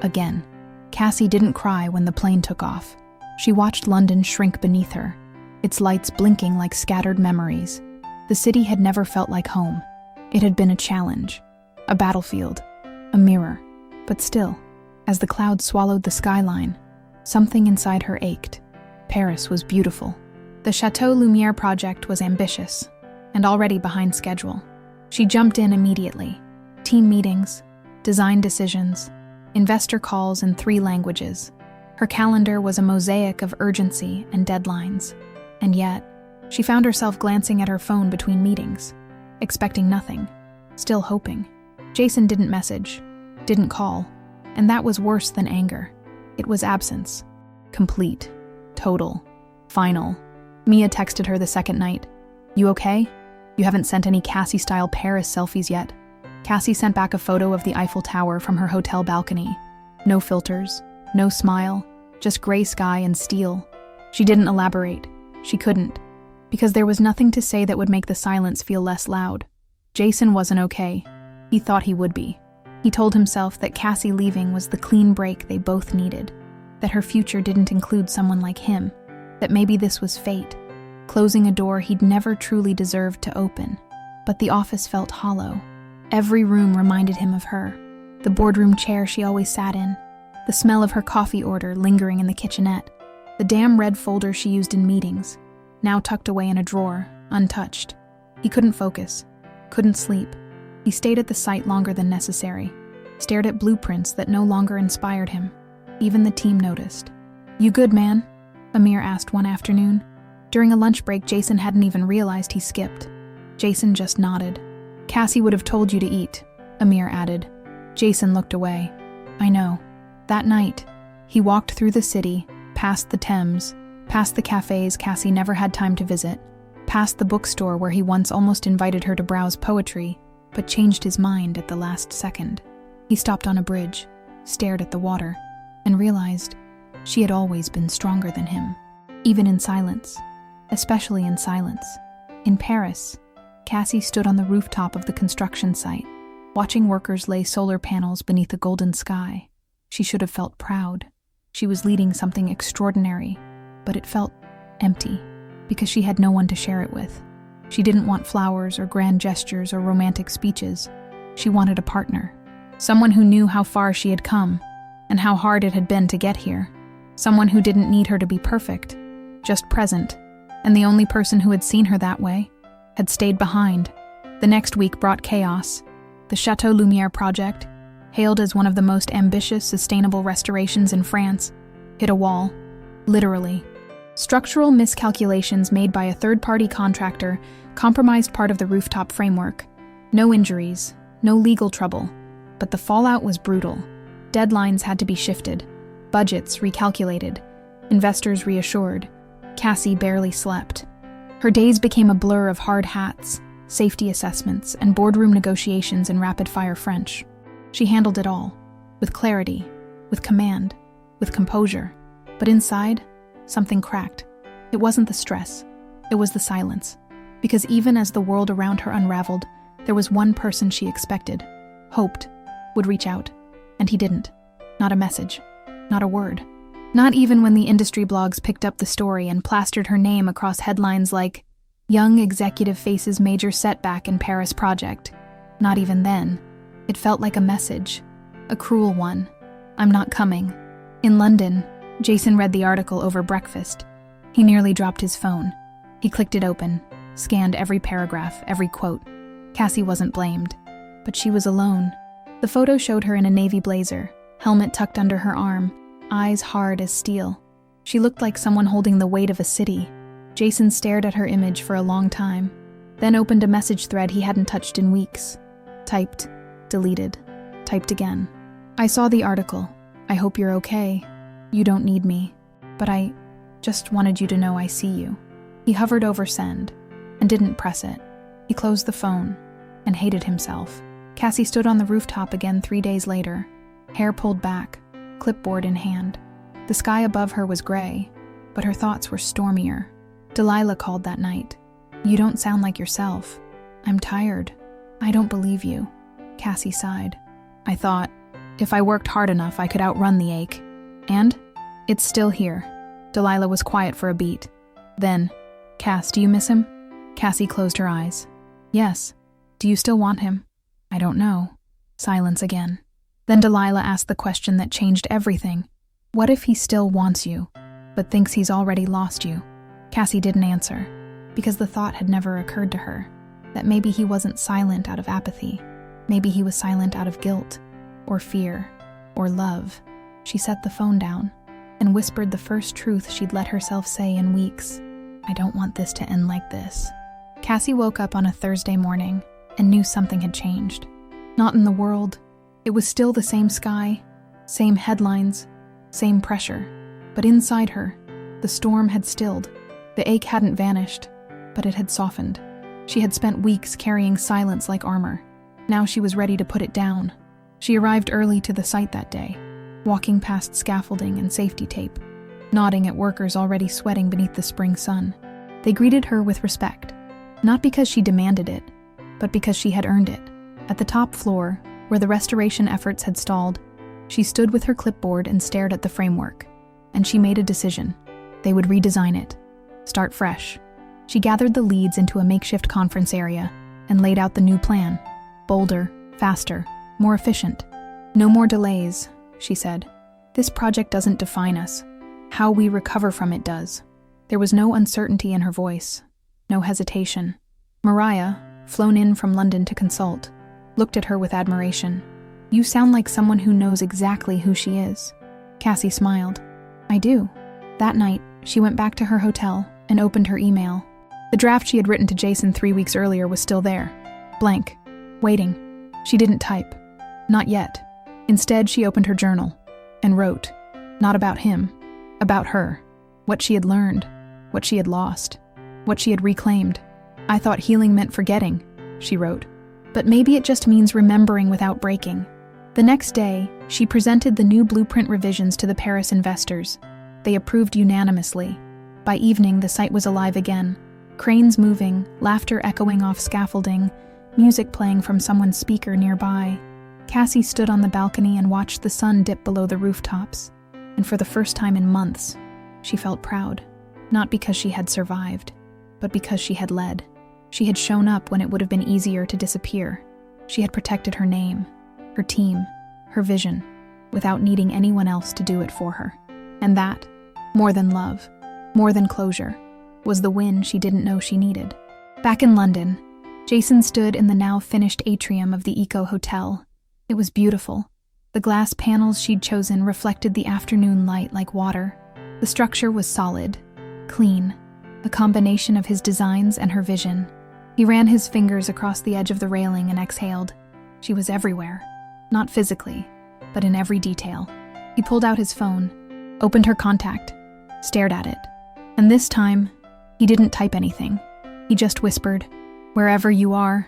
Again. Cassie didn't cry when the plane took off. She watched London shrink beneath her, its lights blinking like scattered memories. The city had never felt like home. It had been a challenge, a battlefield, a mirror. But still, as the clouds swallowed the skyline, something inside her ached. Paris was beautiful. The Chateau Lumière project was ambitious, and already behind schedule. She jumped in immediately. Team meetings, design decisions, investor calls in 3 languages. Her calendar was a mosaic of urgency and deadlines. And yet, she found herself glancing at her phone between meetings, expecting nothing, still hoping. Jason didn't message, didn't call, and that was worse than anger. It was absence. Complete. Total. Final. Mia texted her the second night. You okay? You haven't sent any Cassie-style Paris selfies yet. Cassie sent back a photo of the Eiffel Tower from her hotel balcony. No filters, no smile, just gray sky and steel. She didn't elaborate. She couldn't. Because there was nothing to say that would make the silence feel less loud. Jason wasn't okay. He thought he would be. He told himself that Cassie leaving was the clean break they both needed. That her future didn't include someone like him. That maybe this was fate. Closing a door he'd never truly deserved to open. But the office felt hollow. Every room reminded him of her. The boardroom chair she always sat in. The smell of her coffee order lingering in the kitchenette. The damn red folder she used in meetings, now tucked away in a drawer, untouched. He couldn't focus. Couldn't sleep. He stayed at the site longer than necessary. Stared at blueprints that no longer inspired him. Even the team noticed. You good, man? Amir asked one afternoon. During a lunch break Jason hadn't even realized he skipped. Jason just nodded. Cassie would have told you to eat, Amir added. Jason looked away. I know. That night, he walked through the city, past the Thames, past the cafes Cassie never had time to visit, past the bookstore where he once almost invited her to browse poetry, but changed his mind at the last second. He stopped on a bridge, stared at the water, and realized she had always been stronger than him, even in silence, especially in silence. In Paris, Cassie stood on the rooftop of the construction site, watching workers lay solar panels beneath a golden sky. She should have felt proud. She was leading something extraordinary, but it felt empty, because she had no one to share it with. She didn't want flowers or grand gestures or romantic speeches. She wanted a partner. Someone who knew how far she had come and how hard it had been to get here. Someone who didn't need her to be perfect, just present. And the only person who had seen her that way had stayed behind. The next week brought chaos. The Chateau Lumière project, hailed as one of the most ambitious, sustainable restorations in France, hit a wall, literally. Structural miscalculations made by a third-party contractor compromised part of the rooftop framework. No injuries, no legal trouble, but the fallout was brutal. Deadlines had to be shifted, budgets recalculated, investors reassured. Cassie barely slept. Her days became a blur of hard hats, safety assessments, and boardroom negotiations in rapid-fire French. She handled it all, with clarity, with command, with composure. But inside, something cracked. It wasn't the stress, it was the silence. Because even as the world around her unraveled, there was one person she expected, hoped, would reach out. And he didn't. Not a message, not a word. Not even when the industry blogs picked up the story and plastered her name across headlines like, "Young executive faces major setback in Paris project." Not even then. It felt like a message, a cruel one. "I'm not coming." In London, Jason read the article over breakfast. He nearly dropped his phone. He clicked it open, scanned every paragraph, every quote. Cassie wasn't blamed, but she was alone. The photo showed her in a navy blazer, helmet tucked under her arm, eyes hard as steel. She looked like someone holding the weight of a city. Jason stared at her image for a long time, then opened a message thread he hadn't touched in weeks. Typed, deleted, typed again. "I saw the article. I hope you're okay. You don't need me. But I just wanted you to know I see you." He hovered over send and didn't press it. He closed the phone and hated himself. Cassie stood on the rooftop again 3 days later, hair pulled back, clipboard in hand. The sky above her was gray, but her thoughts were stormier. Delilah called that night. "You don't sound like yourself. I'm tired. I don't believe you." Cassie sighed. "I thought, if I worked hard enough, I could outrun the ache. And it's still here." Delilah was quiet for a beat. Then, "Cass, do you miss him?" Cassie closed her eyes. "Yes. Do you still want him?" "I don't know." Silence again. Then Delilah asked the question that changed everything. "What if he still wants you, but thinks he's already lost you?" Cassie didn't answer, because the thought had never occurred to her that maybe he wasn't silent out of apathy. Maybe he was silent out of guilt, or fear, or love. She set the phone down and whispered the first truth she'd let herself say in weeks. "I don't want this to end like this." Cassie woke up on a Thursday morning and knew something had changed. Not in the world. It was still the same sky, same headlines, same pressure. But inside her, the storm had stilled. The ache hadn't vanished, but it had softened. She had spent weeks carrying silence like armor. Now she was ready to put it down. She arrived early to the site that day, walking past scaffolding and safety tape, nodding at workers already sweating beneath the spring sun. They greeted her with respect, not because she demanded it, but because she had earned it. At the top floor, where the restoration efforts had stalled, she stood with her clipboard and stared at the framework. And she made a decision. They would redesign it. Start fresh. She gathered the leads into a makeshift conference area and laid out the new plan. Bolder, faster, more efficient. "No more delays," she said. "This project doesn't define us. How we recover from it does." There was no uncertainty in her voice, no hesitation. Mariah, flown in from London to consult, looked at her with admiration. "You sound like someone who knows exactly who she is." Cassie smiled. "I do." That night, she went back to her hotel and opened her email. The draft she had written to Jason 3 weeks earlier was still there, blank, waiting. She didn't type. Not yet. Instead, she opened her journal and wrote, not about him, about her, what she had learned, what she had lost, what she had reclaimed. "I thought healing meant forgetting," she wrote. "But maybe it just means remembering without breaking." The next day, she presented the new blueprint revisions to the Paris investors. They approved unanimously. By evening, the site was alive again. Cranes moving, laughter echoing off scaffolding, music playing from someone's speaker nearby. Cassie stood on the balcony and watched the sun dip below the rooftops. And for the first time in months, she felt proud. Not because she had survived, but because she had led. She had shown up when it would have been easier to disappear. She had protected her name, her team, her vision, without needing anyone else to do it for her. And that, more than love, more than closure, was the win she didn't know she needed. Back in London, Jason stood in the now finished atrium of the Eco Hotel. It was beautiful. The glass panels she'd chosen reflected the afternoon light like water. The structure was solid, clean, a combination of his designs and her vision. He ran his fingers across the edge of the railing and exhaled. She was everywhere, not physically, but in every detail. He pulled out his phone, opened her contact, stared at it. And this time, he didn't type anything. He just whispered, "Wherever you are,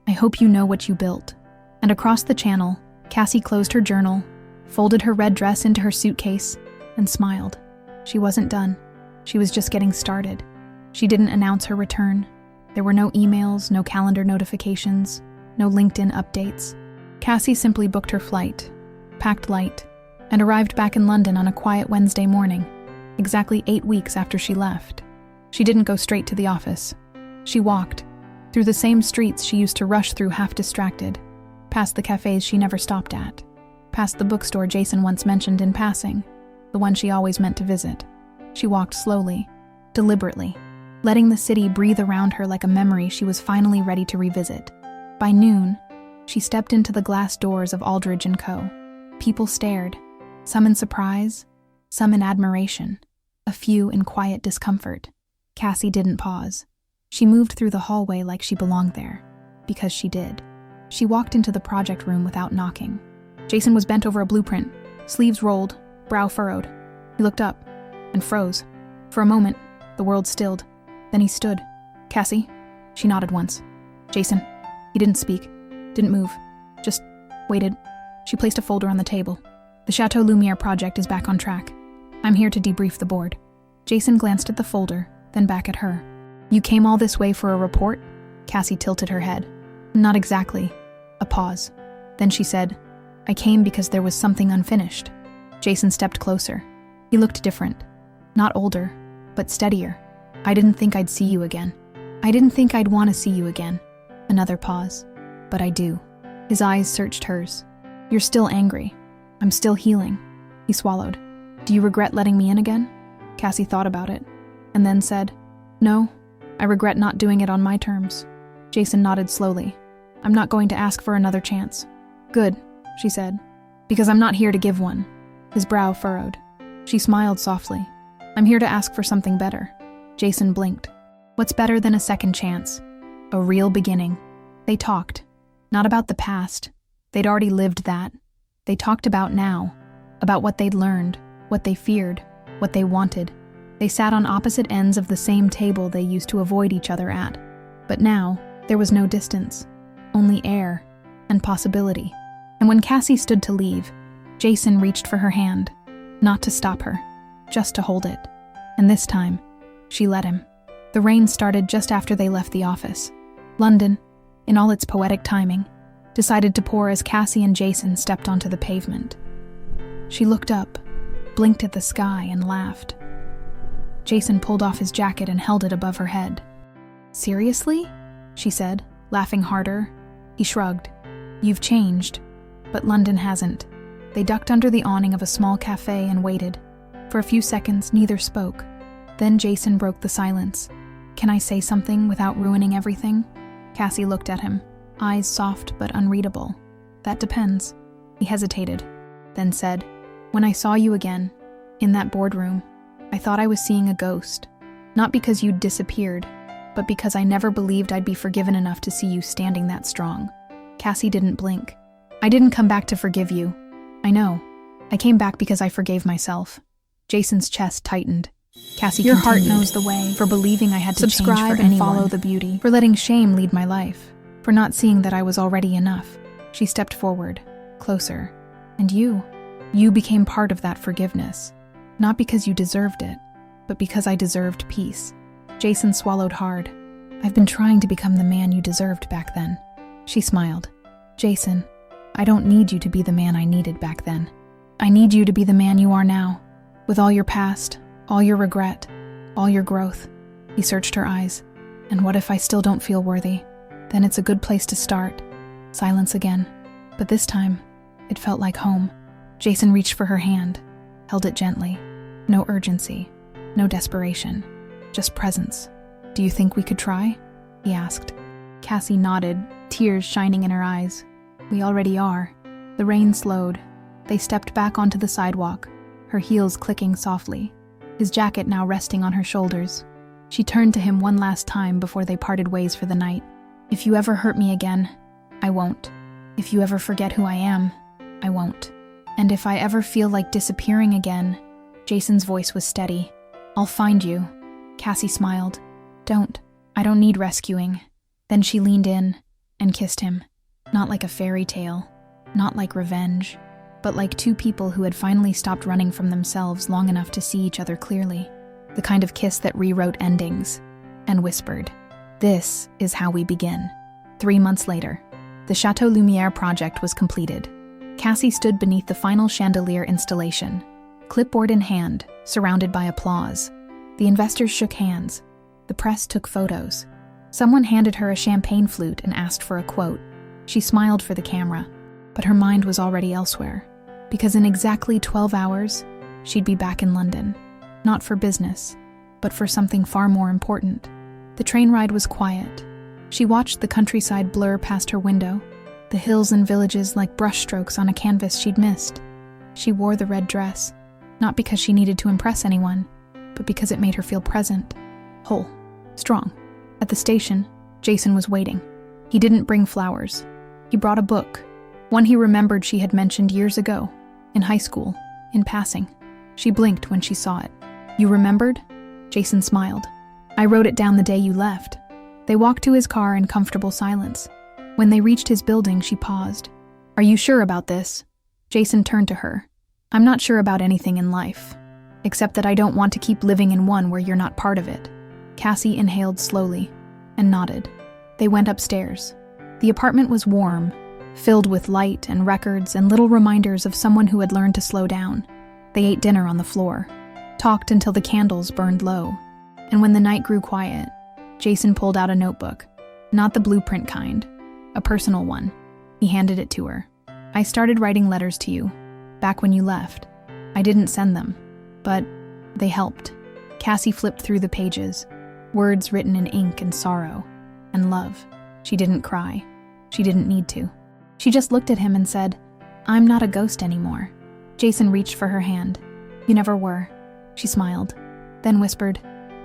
I hope you know what you built." And across the channel, Cassie closed her journal, folded her red dress into her suitcase, and smiled. She wasn't done. She was just getting started. She didn't announce her return. There were no emails, no calendar notifications, no LinkedIn updates. Cassie simply booked her flight, packed light, and arrived back in London on a quiet Wednesday morning, exactly 8 weeks after she left. She didn't go straight to the office. She walked, through the same streets she used to rush through half distracted, past the cafes she never stopped at, past the bookstore Jason once mentioned in passing, the one she always meant to visit. She walked slowly, deliberately, letting the city breathe around her like a memory she was finally ready to revisit. By noon, she stepped into the glass doors of Aldridge & Co. People stared, some in surprise, some in admiration, a few in quiet discomfort. Cassie didn't pause. She moved through the hallway like she belonged there, because she did. She walked into the project room without knocking. Jason was bent over a blueprint, sleeves rolled, brow furrowed. He looked up and froze. For a moment, the world stilled. Then he stood. "Cassie?" She nodded once. "Jason?" He didn't speak, didn't move, just waited. She placed a folder on the table. "The Chateau Lumiere project is back on track. I'm here to debrief the board." Jason glanced at the folder, then back at her. "You came all this way for a report?" Cassie tilted her head. "Not exactly." A pause. Then she said, "I came because there was something unfinished." Jason stepped closer. He looked different. Not older, but steadier. "I didn't think I'd see you again. I didn't think I'd want to see you again." Another pause. "But I do." His eyes searched hers. "You're still angry. I'm still healing." He swallowed. "Do you regret letting me in again?" Cassie thought about it, and then said, "No, I regret not doing it on my terms." Jason nodded slowly. "I'm not going to ask for another chance." "Good," she said, "because I'm not here to give one." His brow furrowed. She smiled softly. "I'm here to ask for something better." Jason blinked. "What's better than a second chance? A real beginning." They talked. Not about the past. They'd already lived that. They talked about now. About what they'd learned, what they feared, what they wanted. They sat on opposite ends of the same table they used to avoid each other at. But now, there was no distance. Only air and possibility. And when Cassie stood to leave, Jason reached for her hand. Not to stop her, just to hold it. And this time, she let him. The rain started just after they left the office. London, in all its poetic timing, decided to pour as Cassie and Jason stepped onto the pavement. She looked up, blinked at the sky, and laughed. Jason pulled off his jacket and held it above her head. "Seriously?" she said, laughing harder. He shrugged. "You've changed, but London hasn't." They ducked under the awning of a small cafe and waited. For a few seconds, neither spoke. Then Jason broke the silence. "Can I say something without ruining everything?" Cassie looked at him, eyes soft but unreadable. "That depends." He hesitated, then said, "When I saw you again, in that boardroom, I thought I was seeing a ghost. Not because you'd disappeared, but because I never believed I'd be forgiven enough to see you standing that strong." Cassie didn't blink. "I didn't come back to forgive you. I know. I came back because I forgave myself." Jason's chest tightened. Cassie Your continued, heart knows the way. "For believing I had to Subscribe change for and anyone. follow the beauty. For letting shame lead my life. For not seeing that I was already enough." She stepped forward, closer. "And you became part of that forgiveness. Not because you deserved it, but because I deserved peace." Jason swallowed hard. "I've been trying to become the man you deserved back then." She smiled. "Jason, I don't need you to be the man I needed back then. I need you to be the man you are now, with all your past, all your regret, all your growth." He searched her eyes. And what if I still don't feel worthy? Then it's a good place to start. Silence again. But this time, it felt like home. Jason reached for her hand, held it gently. No urgency, no desperation, just presence. Do you think we could try? He asked. Cassie nodded, tears shining in her eyes. We already are. The rain slowed. They stepped back onto the sidewalk, her heels clicking softly, his jacket now resting on her shoulders. She turned to him one last time before they parted ways for the night. If you ever hurt me again, I won't. If you ever forget who I am, I won't. And if I ever feel like disappearing again, Jason's voice was steady. I'll find you. Cassie smiled. Don't. I don't need rescuing. Then she leaned in and kissed him. Not like a fairy tale, not like revenge, but like two people who had finally stopped running from themselves long enough to see each other clearly. The kind of kiss that rewrote endings and whispered, "This is how we begin." 3 months later, the Chateau Lumiere project was completed. Cassie stood beneath the final chandelier installation, clipboard in hand, surrounded by applause. The investors shook hands. The press took photos. Someone handed her a champagne flute and asked for a quote. She smiled for the camera, but her mind was already elsewhere, because in exactly 12 hours, she'd be back in London. Not for business, but for something far more important. The train ride was quiet. She watched the countryside blur past her window, the hills and villages like brushstrokes on a canvas she'd missed. She wore the red dress, not because she needed to impress anyone, but because it made her feel present, whole, strong. At the station, Jason was waiting. He didn't bring flowers. He brought a book, one he remembered she had mentioned years ago, in high school, in passing. She blinked when she saw it. You remembered? Jason smiled. I wrote it down the day you left. They walked to his car in comfortable silence. When they reached his building, she paused. Are you sure about this? Jason turned to her. I'm not sure about anything in life, except that I don't want to keep living in one where you're not part of it. Cassie inhaled slowly and nodded. They went upstairs. The apartment was warm, filled with light and records and little reminders of someone who had learned to slow down. They ate dinner on the floor, talked until the candles burned low. And when the night grew quiet, Jason pulled out a notebook, not the blueprint kind, a personal one. He handed it to her. I started writing letters to you, back when you left. I didn't send them, but they helped. Cassie flipped through the pages, words written in ink and sorrow, and love. She didn't cry. She didn't need to. She just looked at him and said, I'm not a ghost anymore. Jason reached for her hand. You never were. She smiled, then whispered,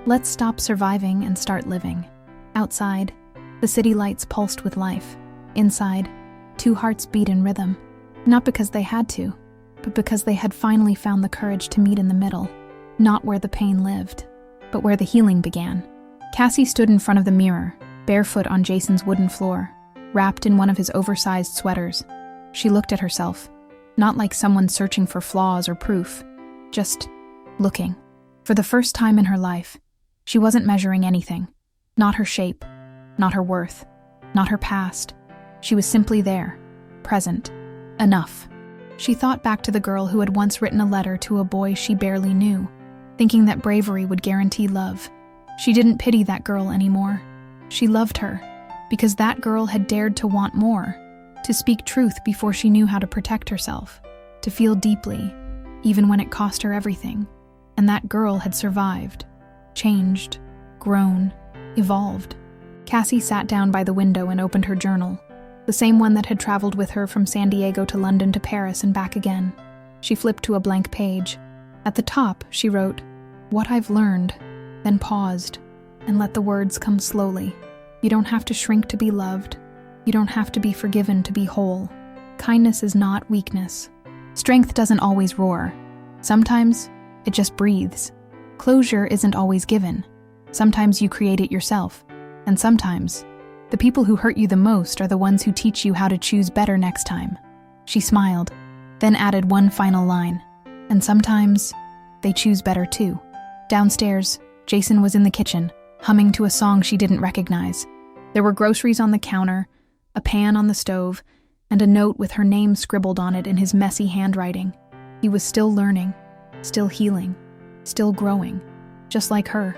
let's stop surviving and start living. Outside, the city lights pulsed with life. Inside, two hearts beat in rhythm, not because they had to, but because they had finally found the courage to meet in the middle, not where the pain lived, but where the healing began. Cassie stood in front of the mirror, barefoot on Jason's wooden floor, wrapped in one of his oversized sweaters. She looked at herself, not like someone searching for flaws or proof, just looking. For the first time in her life, she wasn't measuring anything. Not her shape, not her worth, not her past. She was simply there, present, enough. She thought back to the girl who had once written a letter to a boy she barely knew, thinking that bravery would guarantee love. She didn't pity that girl anymore. She loved her, because that girl had dared to want more, to speak truth before she knew how to protect herself, to feel deeply, even when it cost her everything. And that girl had survived, changed, grown, evolved. Cassie sat down by the window and opened her journal, the same one that had traveled with her from San Diego to London to Paris and back again. She flipped to a blank page. At the top, she wrote, What I've learned, then paused, and let the words come slowly. You don't have to shrink to be loved. You don't have to be forgiven to be whole. Kindness is not weakness. Strength doesn't always roar. Sometimes, it just breathes. Closure isn't always given. Sometimes you create it yourself. And sometimes, the people who hurt you the most are the ones who teach you how to choose better next time. She smiled, then added one final line. And sometimes, they choose better too. Downstairs, Jason was in the kitchen, humming to a song she didn't recognize. There were groceries on the counter, a pan on the stove, and a note with her name scribbled on it in his messy handwriting. He was still learning, still healing, still growing, just like her.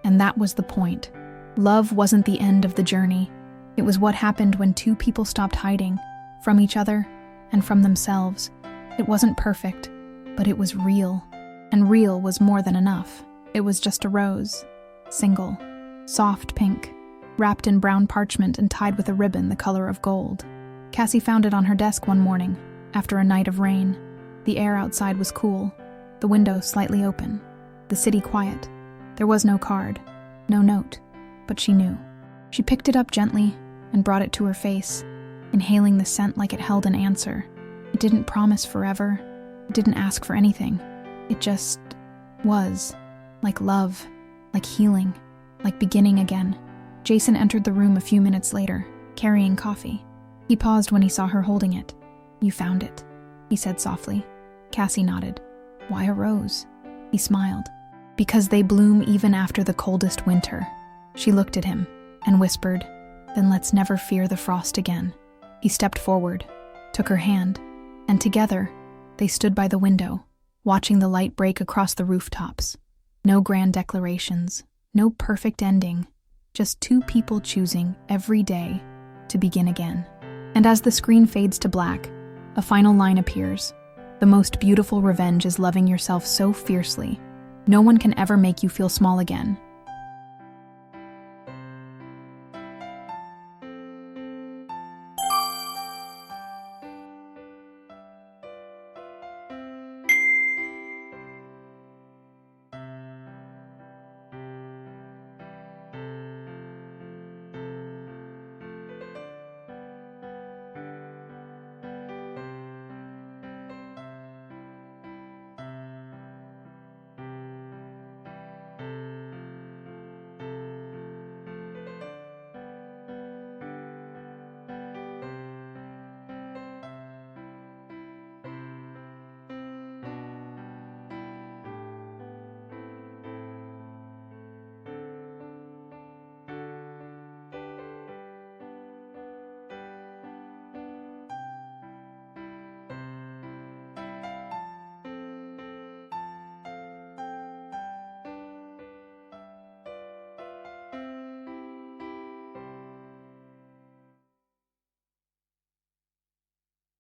And that was the point. Love wasn't the end of the journey. It was what happened when two people stopped hiding from each other and from themselves. It wasn't perfect, but it was real. And real was more than enough. It was just a rose, single, soft pink, wrapped in brown parchment and tied with a ribbon the color of gold. Cassie found it on her desk one morning, after a night of rain. The air outside was cool, the window slightly open, the city quiet. There was no card, no note, but she knew. She picked it up gently and brought it to her face, inhaling the scent like it held an answer. It didn't promise forever. It didn't ask for anything. It just was. Like love, like healing, like beginning again. Jason entered the room a few minutes later, carrying coffee. He paused when he saw her holding it. "You found it," he said softly. Cassie nodded. "Why a rose?" He smiled. "Because they bloom even after the coldest winter." She looked at him and whispered, "Then let's never fear the frost again." He stepped forward, took her hand, and together they stood by the window, watching the light break across the rooftops. No grand declarations, no perfect ending, just two people choosing every day to begin again. And as the screen fades to black, a final line appears. "The most beautiful revenge is loving yourself so fiercely. No one can ever make you feel small again.